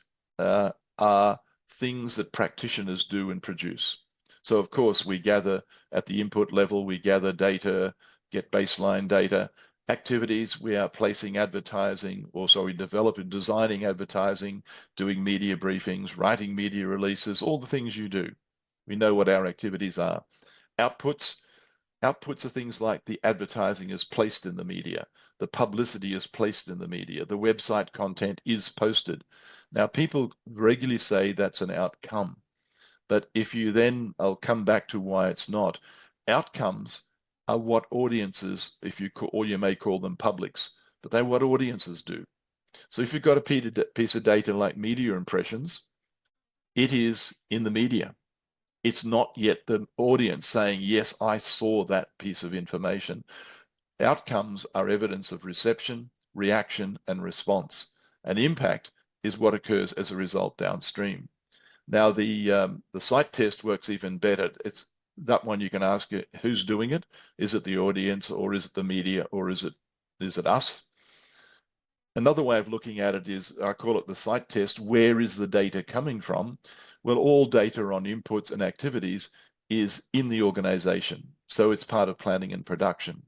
are things that practitioners do and produce. So of course we gather at the input level, we gather data, get baseline data. Activities, we are placing advertising, designing advertising, doing media briefings, writing media releases, all the things you do. We know what our activities are. Outputs are things like the advertising is placed in the media, the publicity is placed in the media, the website content is posted. Now, people regularly say that's an outcome. But if you then, I'll come back to why it's not. Outcomes are what audiences, if you call, or you may call them publics, but they're what audiences do. So if you've got a piece of data like media impressions, it is in the media. It's not yet the audience saying, yes, I saw that piece of information. Outcomes are evidence of reception, reaction, and response. And impact is what occurs as a result downstream. Now, the site test works even better. It's that one you can ask who's doing it. Is it the audience, or is it the media, or is it us? Another way of looking at it is, I call it the site test. Where is the data coming from? Well, all data on inputs and activities is in the organization. So it's part of planning and production.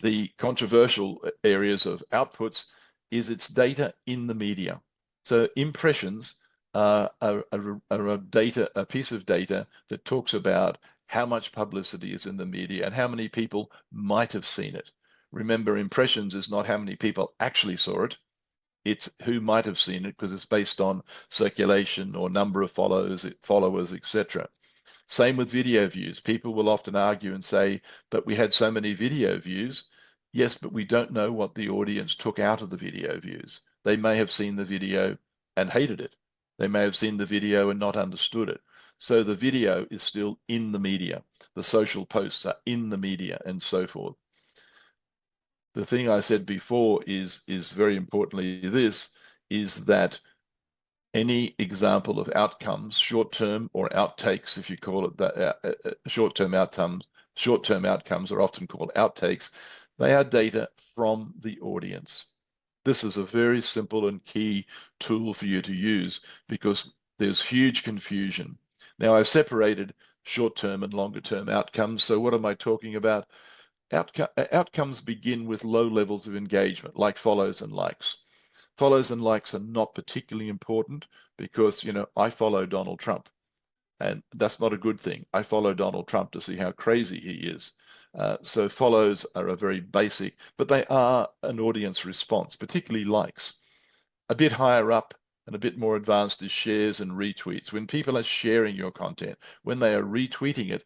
The controversial areas of outputs is its data in the media. So impressions are a piece of data that talks about how much publicity is in the media and how many people might have seen it. Remember, impressions is not how many people actually saw it. It's who might have seen it, because it's based on circulation or number of followers, etc. Same with video views. People will often argue and say, but we had so many video views. Yes, but we don't know what the audience took out of the video views. They may have seen the video and hated it. They may have seen the video and not understood it. So the video is still in the media. The social posts are in the media, and so forth. The thing I said before is very importantly this, is that any example of outcomes, short-term or outtakes, if you call it that, short-term outcomes are often called outtakes. They are data from the audience. This is a very simple and key tool for you to use, because there's huge confusion. Now, I've separated short-term and longer-term outcomes. So what am I talking about? Outcomes begin with low levels of engagement, like follows and likes. Follows and likes are not particularly important because, I follow Donald Trump, and that's not a good thing. I follow Donald Trump to see how crazy he is. So follows are a very basic, but they are an audience response, particularly likes. A bit higher up and a bit more advanced is shares and retweets. When people are sharing your content, when they are retweeting it,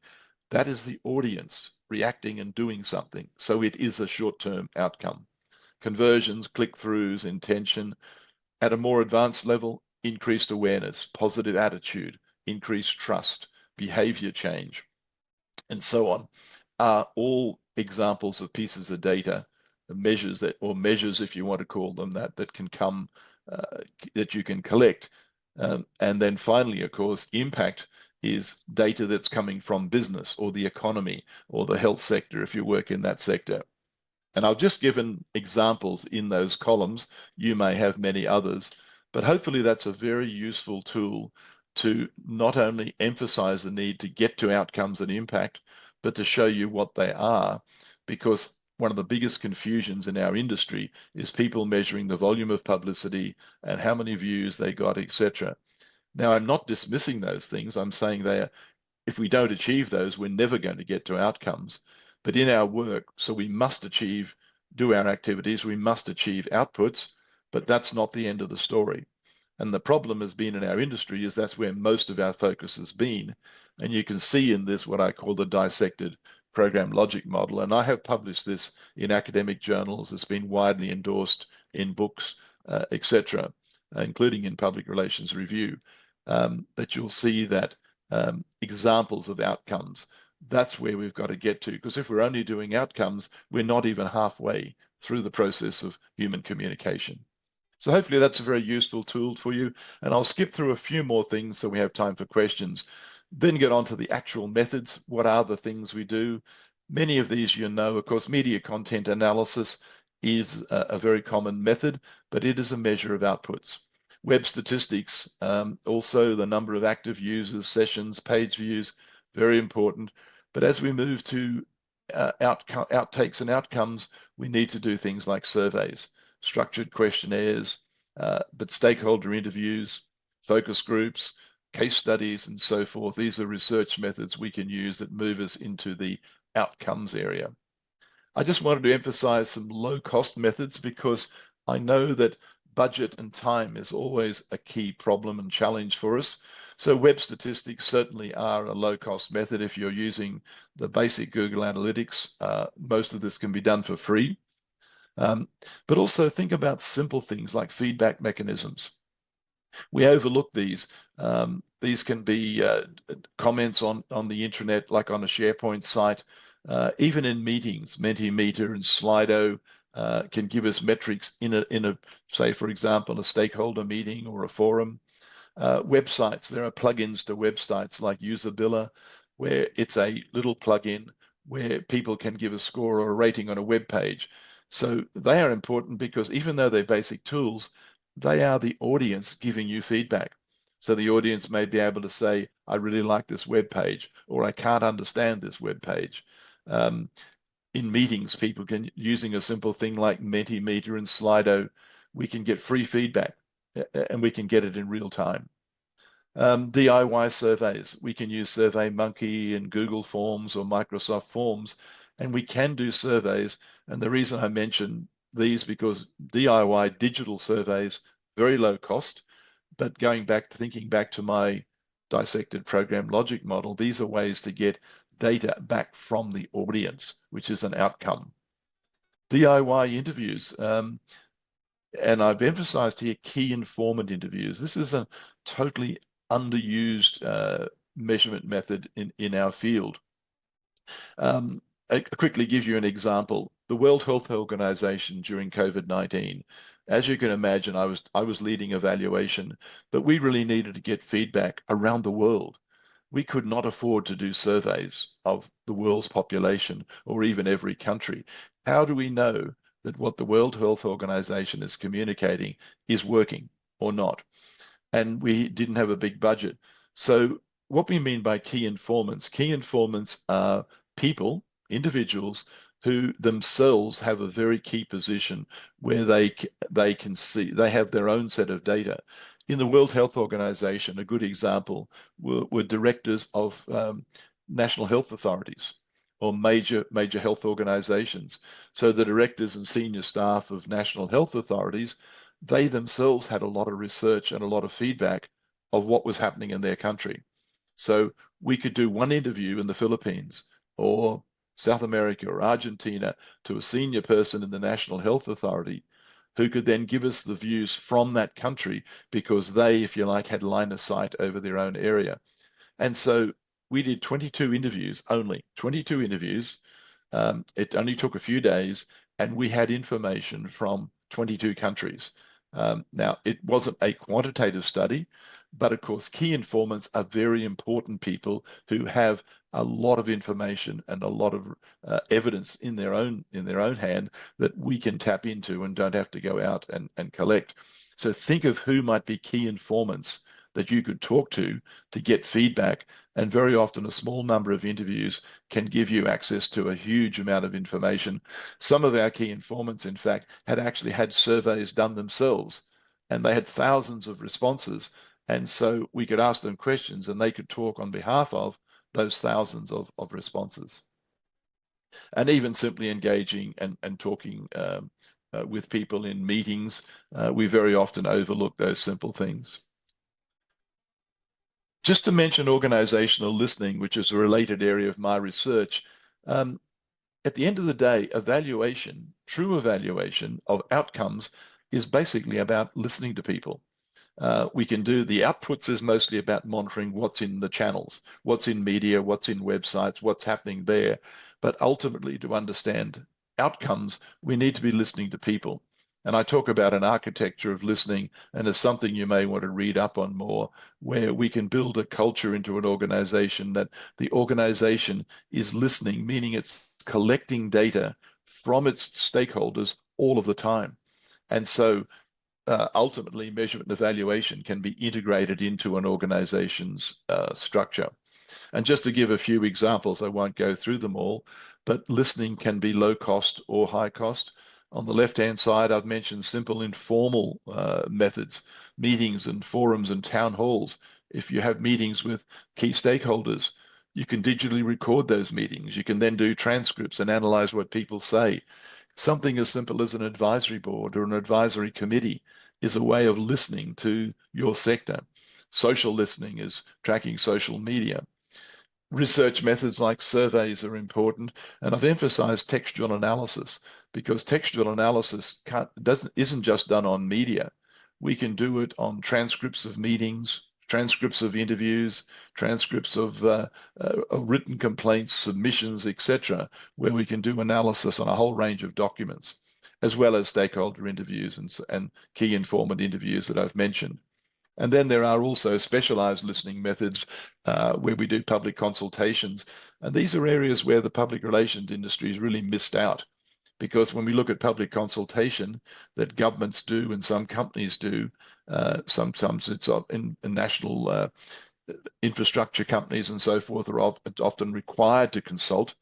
that is the audience reacting and doing something. So it is a short-term outcome. Conversions, click-throughs, intention. At a more advanced level, increased awareness, positive attitude, increased trust, behavior change, and so on, are all examples of pieces of data, measures if you want to call them that can come, that you can collect. And then finally, of course, impact is data that's coming from business or the economy or the health sector if you work in that sector. And I've just given examples in those columns. You may have many others, but hopefully that's a very useful tool to not only emphasize the need to get to outcomes and impact, but to show you what they are. Because one of the biggest confusions in our industry is people measuring the volume of publicity and how many views they got, etc. Now, I'm not dismissing those things. I'm saying if we don't achieve those, we're never going to get to outcomes. But in our work, so we must do our activities, we must achieve outputs, but that's not the end of the story. And the problem has been in our industry is that's where most of our focus has been. And you can see in this what I call the dissected program logic model. And I have published this in academic journals. It's been widely endorsed in books, etc., including in Public Relations Review, that you'll see that examples of outcomes. That's where we've got to get to, because if we're only doing outcomes, we're not even halfway through the process of human communication. So hopefully that's a very useful tool for you. And I'll skip through a few more things so we have time for questions. Then get on to the actual methods. What are the things we do? Many of these of course, media content analysis is a very common method, but it is a measure of outputs. Web statistics, also the number of active users, sessions, page views, very important. But as we move to outtakes and outcomes, we need to do things like surveys, structured questionnaires, but stakeholder interviews, focus groups, case studies, and so forth. These are research methods we can use that move us into the outcomes area. I just wanted to emphasize some low-cost methods because I know that budget and time is always a key problem and challenge for us. So web statistics certainly are a low-cost method if you're using the basic Google Analytics. Most of this can be done for free. But also think about simple things like feedback mechanisms. We overlook these. These can be comments on the intranet, like on a SharePoint site. Even in meetings, Mentimeter and Slido can give us metrics in a say, for example, a stakeholder meeting or a forum. Websites, there are plugins to websites like Usabilla, where it's a little plugin where people can give a score or a rating on a web page. So they are important because even though they're basic tools, they are the audience giving you feedback. So the audience may be able to say, I really like this web page, or I can't understand this web page. In meetings, people can, using a simple thing like Mentimeter and Slido, we can get free feedback and we can get it in real time. DIY surveys, we can use SurveyMonkey and Google Forms or Microsoft Forms, and we can do surveys. And the reason I mention these because DIY digital surveys, very low cost, but going back to thinking back to my dissected program logic model, these are ways to get data back from the audience, which is an outcome. DIY interviews, and I've emphasized here key informant interviews. This is a totally underused measurement method in our field. I quickly give you an example. The World Health Organization during COVID-19, as you can imagine, I was leading evaluation, but we really needed to get feedback around the world. We could not afford to do surveys of the world's population or even every country. How do we know that what the World Health Organization is communicating is working or not? And we didn't have a big budget. So what we mean by key informants are people, individuals who themselves have a very key position where they can see, they have their own set of data. In the World Health Organization, a good example were directors of national health authorities or major health organizations. So the directors and senior staff of national health authorities, they themselves had a lot of research and a lot of feedback of what was happening in their country. So we could do one interview in the Philippines or South America or Argentina to a senior person in the National Health Authority who could then give us the views from that country because they, if you like, had line of sight over their own area. And so we did 22 interviews, only 22 interviews. It only took a few days, and we had information from 22 countries. Now, it wasn't a quantitative study, but of course, key informants are very important people who have a lot of information and a lot of evidence in their own hand that we can tap into and don't have to go out and collect. So think of who might be key informants that you could talk to get feedback. And very often a small number of interviews can give you access to a huge amount of information. Some of our key informants, in fact, had actually had surveys done themselves, and they had thousands of responses. And so we could ask them questions and they could talk on behalf of those thousands of responses. And even simply engaging and talking with people in meetings, we very often overlook those simple things. Just to mention organizational listening, which is a related area of my research, at the end of the day, true evaluation of outcomes is basically about listening to people. We can do the outputs is mostly about monitoring what's in the channels, what's in media, what's in websites, what's happening there. But ultimately, to understand outcomes, we need to be listening to people. And I talk about an architecture of listening, and it's something you may want to read up on more, where we can build a culture into an organization that the organization is listening, meaning it's collecting data from its stakeholders all of the time. And so ultimately, measurement and evaluation can be integrated into an organization's structure. And just to give a few examples, I won't go through them all, but listening can be low cost or high cost. On the left-hand side, I've mentioned simple informal methods, meetings and forums and town halls. If you have meetings with key stakeholders, you can digitally record those meetings. You can then do transcripts and analyze what people say. Something as simple as an advisory board or an advisory committee is a way of listening to your sector. Social listening is tracking social media. Research methods like surveys are important, and I've emphasized textual analysis because textual analysis isn't just done on media. We can do it on transcripts of meetings, transcripts of interviews, transcripts of written complaints, submissions, etc., where we can do analysis on a whole range of documents, as well as stakeholder interviews and key informant interviews that I've mentioned. And then there are also specialized listening methods where we do public consultations. And these are areas where the public relations industry has really missed out. Because when we look at public consultation that governments do and some companies do, sometimes it's in national infrastructure companies and so forth are often required to consult.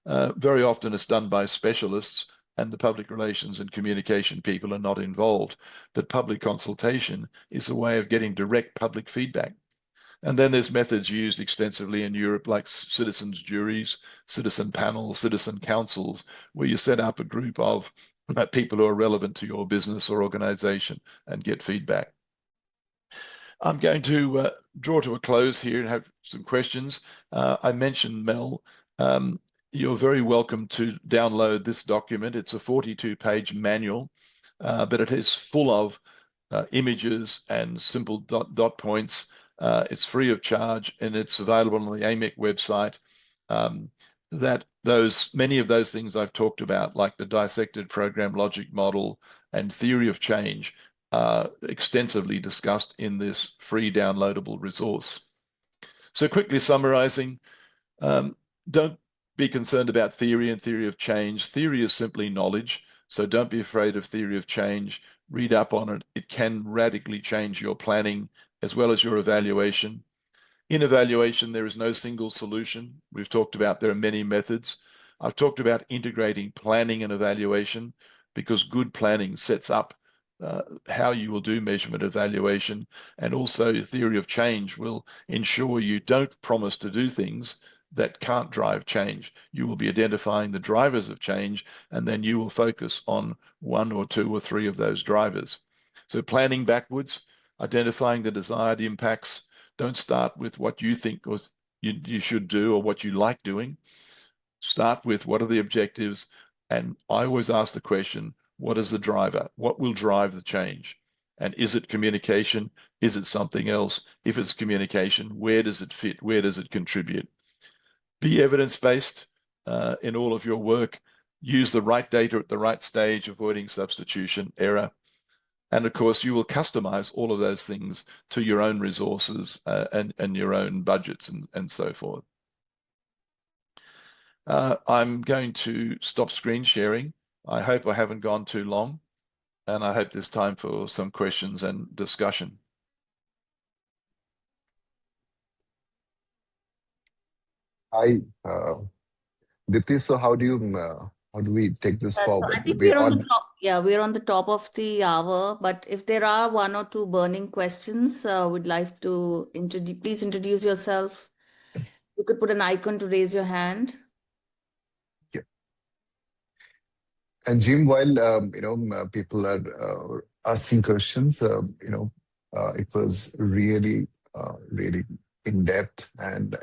Very often it's done by specialists and the public relations and communication people are not involved. But public consultation is a way of getting direct public feedback. And then there's methods used extensively in Europe like citizens' juries, citizen panels, citizen councils, where you set up a group of people who are relevant to your business or organization and get feedback. I'm going to draw to a close here and have some questions. I mentioned, Mel, you're very welcome to download this document. It's a 42-page manual, but it is full of images and simple dot points. It's free of charge, and it's available on the AMEC website. Many of those things I've talked about, like the dissected program logic model and theory of change, are extensively discussed in this free downloadable resource. So quickly summarizing, don't be concerned about theory and theory of change. Theory is simply knowledge, so don't be afraid of theory of change. Read up on it. It can radically change your planning as well as your evaluation. In evaluation, there is no single solution. We've talked about there are many methods. I've talked about integrating planning and evaluation because good planning sets up how you will do measurement evaluation, and also theory of change will ensure you don't promise to do things that can't drive change. You will be identifying the drivers of change, and then you will focus on one or two or three of those drivers. So planning backwards, identifying the desired impacts. Don't start with what you think you should do or what you like doing. Start with what are the objectives, and I always ask the question, what is the driver? What will drive the change? And is it communication? Is it something else? If it's communication, where does it fit? Where does it contribute? Be evidence-based in all of your work. Use the right data at the right stage, avoiding substitution error. And of course, you will customize all of those things to your own resources and your own budgets and so forth. I'm going to stop screen sharing. I hope I haven't gone too long, and I hope there's time for some questions and discussion. Hi, Dipti. So how do we take this So forward? I think We we're on all the top. Yeah, we're on the top of the hour. But if there are one or two burning questions, we'd like to please introduce yourself. You could put an icon to raise your hand. And Jim, while people are asking questions, it was really, really in depth, and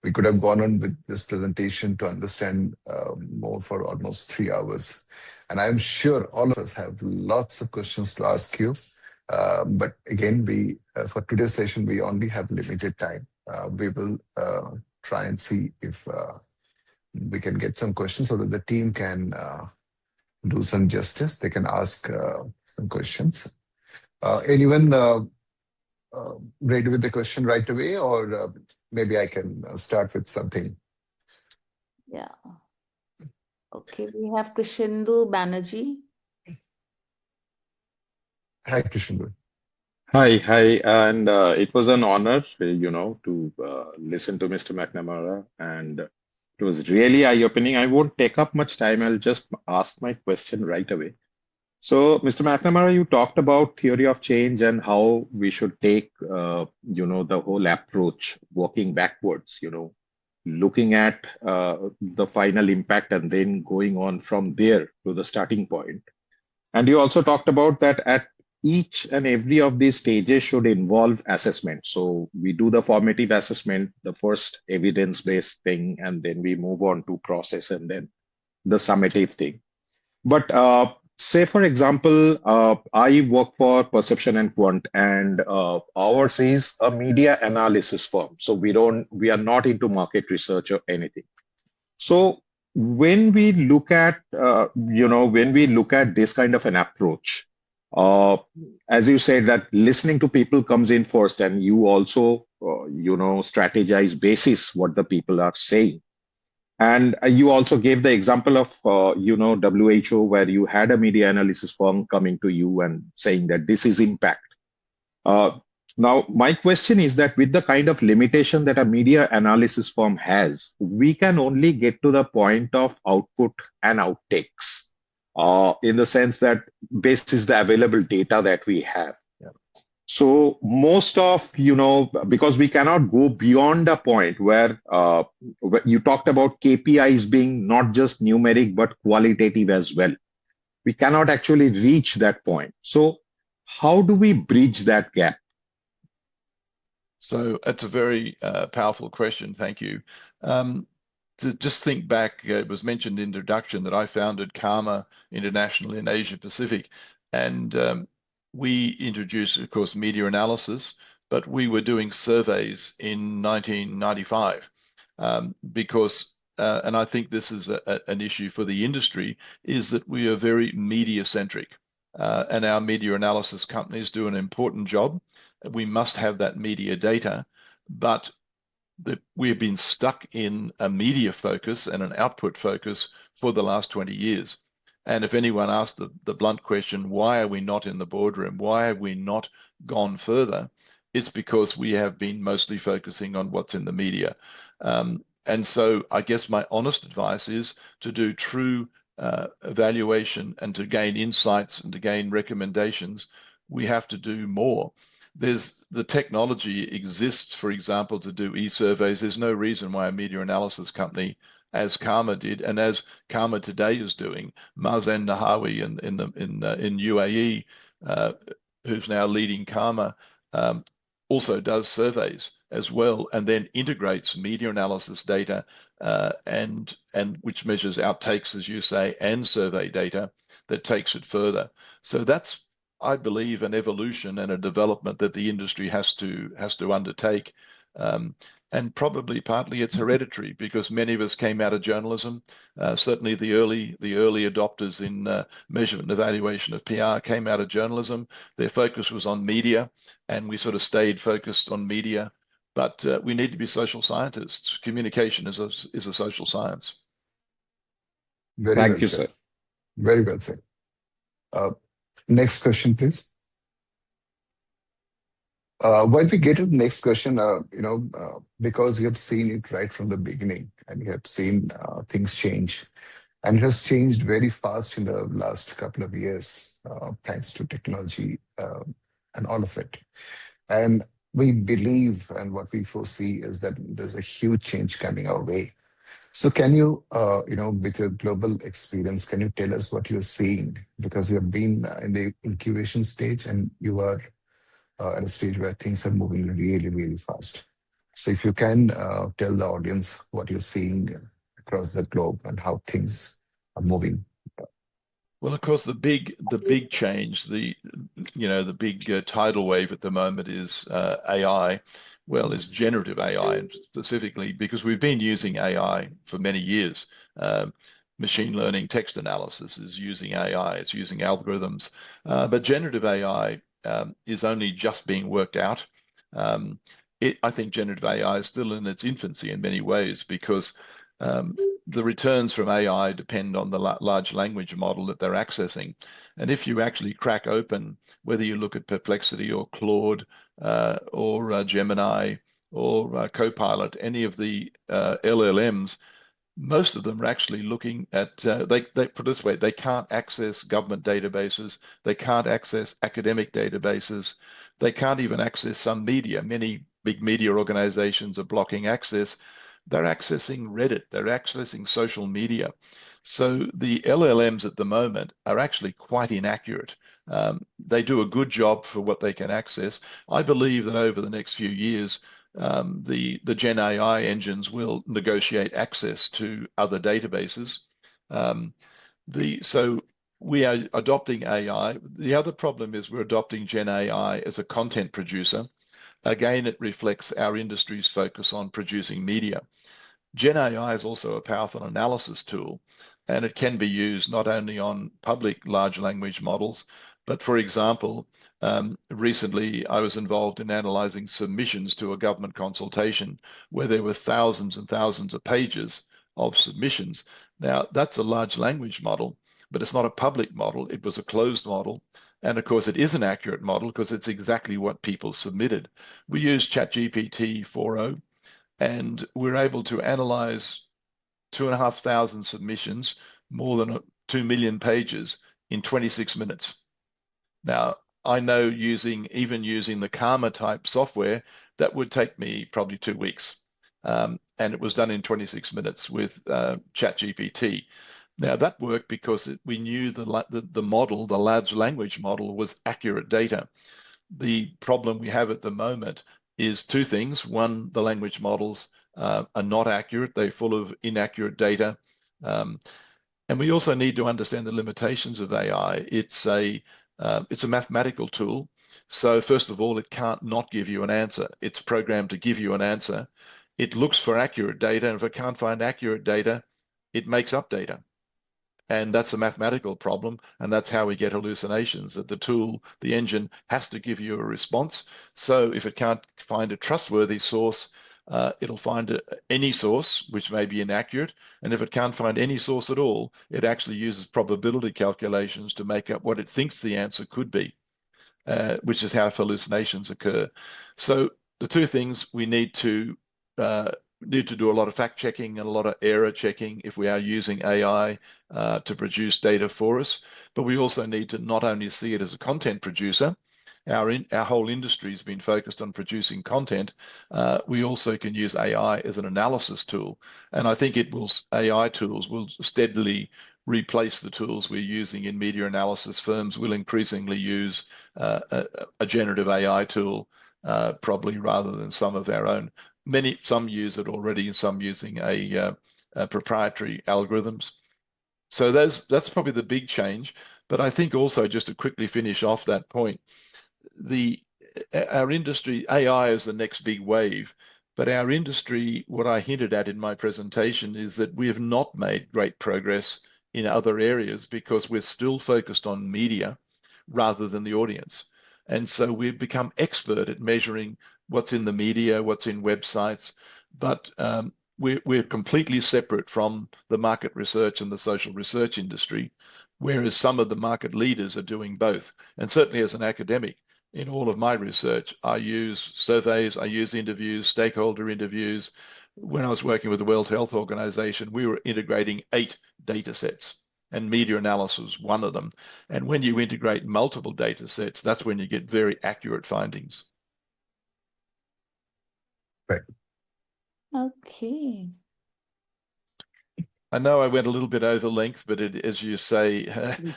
we could have gone on with this presentation to understand more for almost 3 hours. And I'm sure all of us have lots of questions to ask you. But again, for today's session, we only have limited time. We will try and see if we can get some questions so that the team can do some justice. They can ask some questions. Anyone ready with the question right away, or maybe I can start with something? Yeah. Okay, we have Krishindu Banerjee. Hi, Krishindu. Hi, and it was an honor, to listen to Mr. McNamara, and it was really eye-opening. I won't take up much time. I'll just ask my question right away. So, Mr. McNamara, you talked about theory of change and how we should take, the whole approach, working backwards, looking at the final impact and then going on from there to the starting point. And you also talked about that at each and every of these stages should involve assessment. So we do the formative assessment, the first evidence-based thing, and then we move on to process and then the summative thing. But say, for example, I work for Perception and Quant, and ours is a media analysis firm. So we are not into market research or anything. So when we look at, when we look at this kind of an approach, uh, as you said, that listening to people comes in first, and you also, strategize basis what the people are saying. And you also gave the example of, WHO, where you had a media analysis firm coming to you and saying that this is impact. Uh, Now, my question is that with the kind of limitation that a media analysis firm has, we can only get to the point of output and outtakes, in the sense that basis the available data that we have. So most of, because we cannot go beyond a point where you talked about KPIs being not just numeric, but qualitative as well. We cannot actually reach that point. So how do we bridge that gap? So that's a very powerful question. Thank you. To just think back, it was mentioned in the introduction that I founded Karma International in Asia Pacific, and we introduced, of course, media analysis, but we were doing surveys in 1995 because, and I think this is an issue for the industry, is that we are very media centric, and our media analysis companies do an important job. We must have that media data, but that we've been stuck in a media focus and an output focus for the last 20 years. And if anyone asked the blunt question, why are we not in the boardroom? Why have we not gone further? It's because we have been mostly focusing on what's in the media. And so I guess my honest advice is to do true evaluation and to gain insights and to gain recommendations. We have to do more. The technology exists, for example, to do e-surveys. There's no reason why a media analysis company, as Karma did, and as Karma today is doing, Mazen Nahawi in UAE, who's now leading Karma, also does surveys as well, and then integrates media analysis data and which measures outtakes, as you say, and survey data that takes it further. So that's, I believe, an evolution and a development that the industry has to undertake. And probably partly it's hereditary because many of us came out of journalism. Certainly the early adopters in measurement and evaluation of PR came out of journalism. Their focus was on media, and we sort of stayed focused on media. But we need to be social scientists. Communication is a social science. Very Thank well you, said. sir. Very well said. Next question, please. While we get to the next question, because you have seen it right from the beginning and you have seen things change, and it has changed very fast in the last couple of years, thanks to technology and all of it. And we believe and what we foresee is that there's a huge change coming our way. So can you, with your global experience, can you tell us what you're seeing? Because you have been in the incubation stage and you are at a stage where things are moving really, really fast. So if you can tell the audience what you're seeing across the globe and how things are moving. Well, of course, the big change, the big tidal wave at the moment is AI. Well, is generative AI, and specifically because we've been using AI for many years. Machine learning text analysis is using AI, it's using algorithms, but generative AI is only just being worked out. I think generative AI is still in its infancy in many ways because the returns from AI depend on the large language model that they're accessing. And if you actually crack open, whether you look at Perplexity or Claude or Gemini or Copilot, any of the LLMs, most of them are actually looking at, they put it this way, they can't access government databases, they can't access academic databases, they can't even access some media. Many big media organizations are blocking access. they're accessing Reddit, they're accessing social media. So the LLMs at the moment are actually quite inaccurate. They do a good job for what they can access. I believe that over the next few years, the Gen AI engines will negotiate access to other databases. So we are adopting AI. The other problem is we're adopting Gen AI as a content producer. Again, it reflects our industry's focus on producing media. Gen AI is also a powerful analysis tool, and it can be used not only on public large language models, but for example, recently I was involved in analyzing submissions to a government consultation where there were thousands and thousands of pages of submissions. Now, that's a large language model, but it's not a public model. It was a closed model. And of course, it is an accurate model because it's exactly what people submitted. We use ChatGPT 4.0, and we're able to analyze 2,500 submissions, more than 2 million pages in 26 minutes. Now, I know even using the Karma type software, that would take me probably 2 weeks. And it was done in 26 minutes with ChatGPT. Now, that worked because we knew the model, the large language model, was accurate data. The problem we have at the moment is two things. One, the language models are not accurate. They're full of inaccurate data. And we also need to understand the limitations of AI. It's a mathematical tool. So first of all, it can't not give you an answer. It's programmed to give you an answer. It looks for accurate data, and if it can't find accurate data, it makes up data. And that's a mathematical problem, and that's how we get hallucinations, that the tool, the engine, has to give you a response. So if it can't find a trustworthy source, it'll find any source, which may be inaccurate. And if it can't find any source at all, it actually uses probability calculations to make up what it thinks the answer could be, which is how hallucinations occur. So the two things we need to do a lot of fact checking and a lot of error checking if we are using AI to produce data for us. But we also need to not only see it as a content producer. Our whole industry has been focused on producing content. We also can use AI as an analysis tool, and I think AI tools will steadily replace the tools we're using in media analysis. Firms will increasingly use a generative AI tool, probably rather than some of our own. Some use it already, and some using a proprietary algorithms. So that's probably the big change. But I think also, just to quickly finish off that point, our industry, AI is the next big wave. But our industry, what I hinted at in my presentation, is that we have not made great progress in other areas because we're still focused on media rather than the audience. And so we've become expert at measuring what's in the media, what's in websites, but we're completely separate from the market research and the social research industry, whereas some of the market leaders are doing both. And certainly as an academic, in all of my research, I use surveys, I use interviews, stakeholder interviews. When I was working with the World Health Organization, we were integrating 8 data sets, and media analysis was one of them. And when you integrate multiple data sets, that's when you get very accurate findings. Right. Okay. I know I went a little bit over length, but as you say,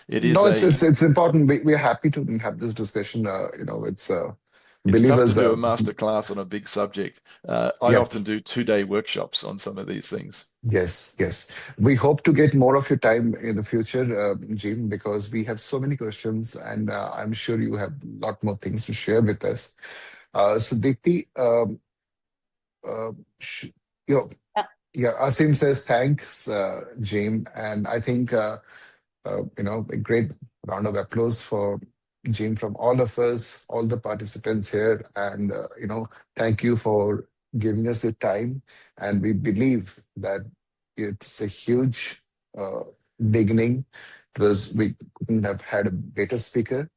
it is No, it's important. We're happy to have this discussion. It's It's tough to believers. do a master class on a big subject. I Yeah. often do 2-day workshops on some of these things. Yes, yes. We hope to get more of your time in the future, Jim, because we have so many questions, and I'm sure you have a lot more things to share with us. So, Deepti, you know, yeah, Asim says thanks, Jim, and I think a great round of applause for Jim from all of us, all the participants here, and thank you for giving us your time. And we believe that it's a huge beginning. We couldn't have had a better speaker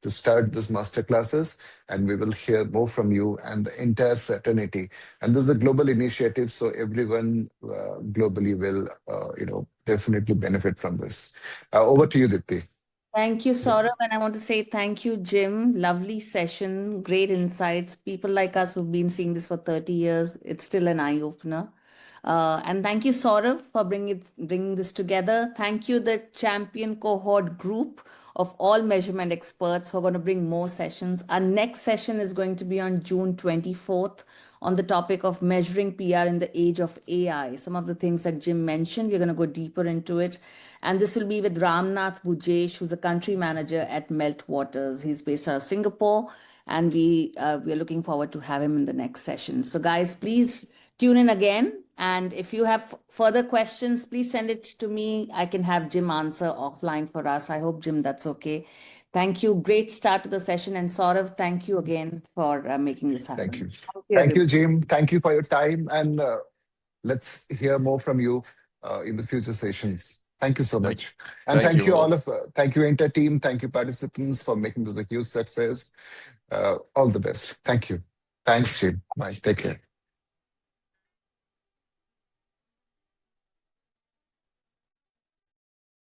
to start this master classes, and we will hear more from you and the entire fraternity. And this is a global initiative, so everyone globally will, definitely benefit from this. Over to you, Dipti. Thank you, Yeah. Saurabh. And I want to say thank you, Jim. Lovely session, great insights. People like us who've been seeing this for 30 years, it's still an eye opener. And thank you, Saurabh, for bringing this together. Thank you, the champion cohort group of all measurement experts who are going to bring more sessions. Our next session is going to be on June 24th on the topic of measuring PR in the age of AI. Some of the things that Jim mentioned, we're going to go deeper into it. And this will be with Ramnath Bujesh, who's the country manager at Meltwaters. He's based out of Singapore, and we are looking forward to have him in the next session. So, guys, please tune in again. And if you have further questions, please send it to me. I can have Jim answer offline for us. I hope, Jim, that's okay. Thank you. Great start to the session. And Saurav, thank you again for making this happen. Thank you. Thank you, Thank you, everybody. Jim. Thank you for your time. And let's hear more from you in the future sessions. Thank you so Thank, much. And thank thank you you all all. of, thank you, Enter team. Thank you, participants, for making this a huge success. All the best. Thank you. Thanks, Jim. Bye. Take care.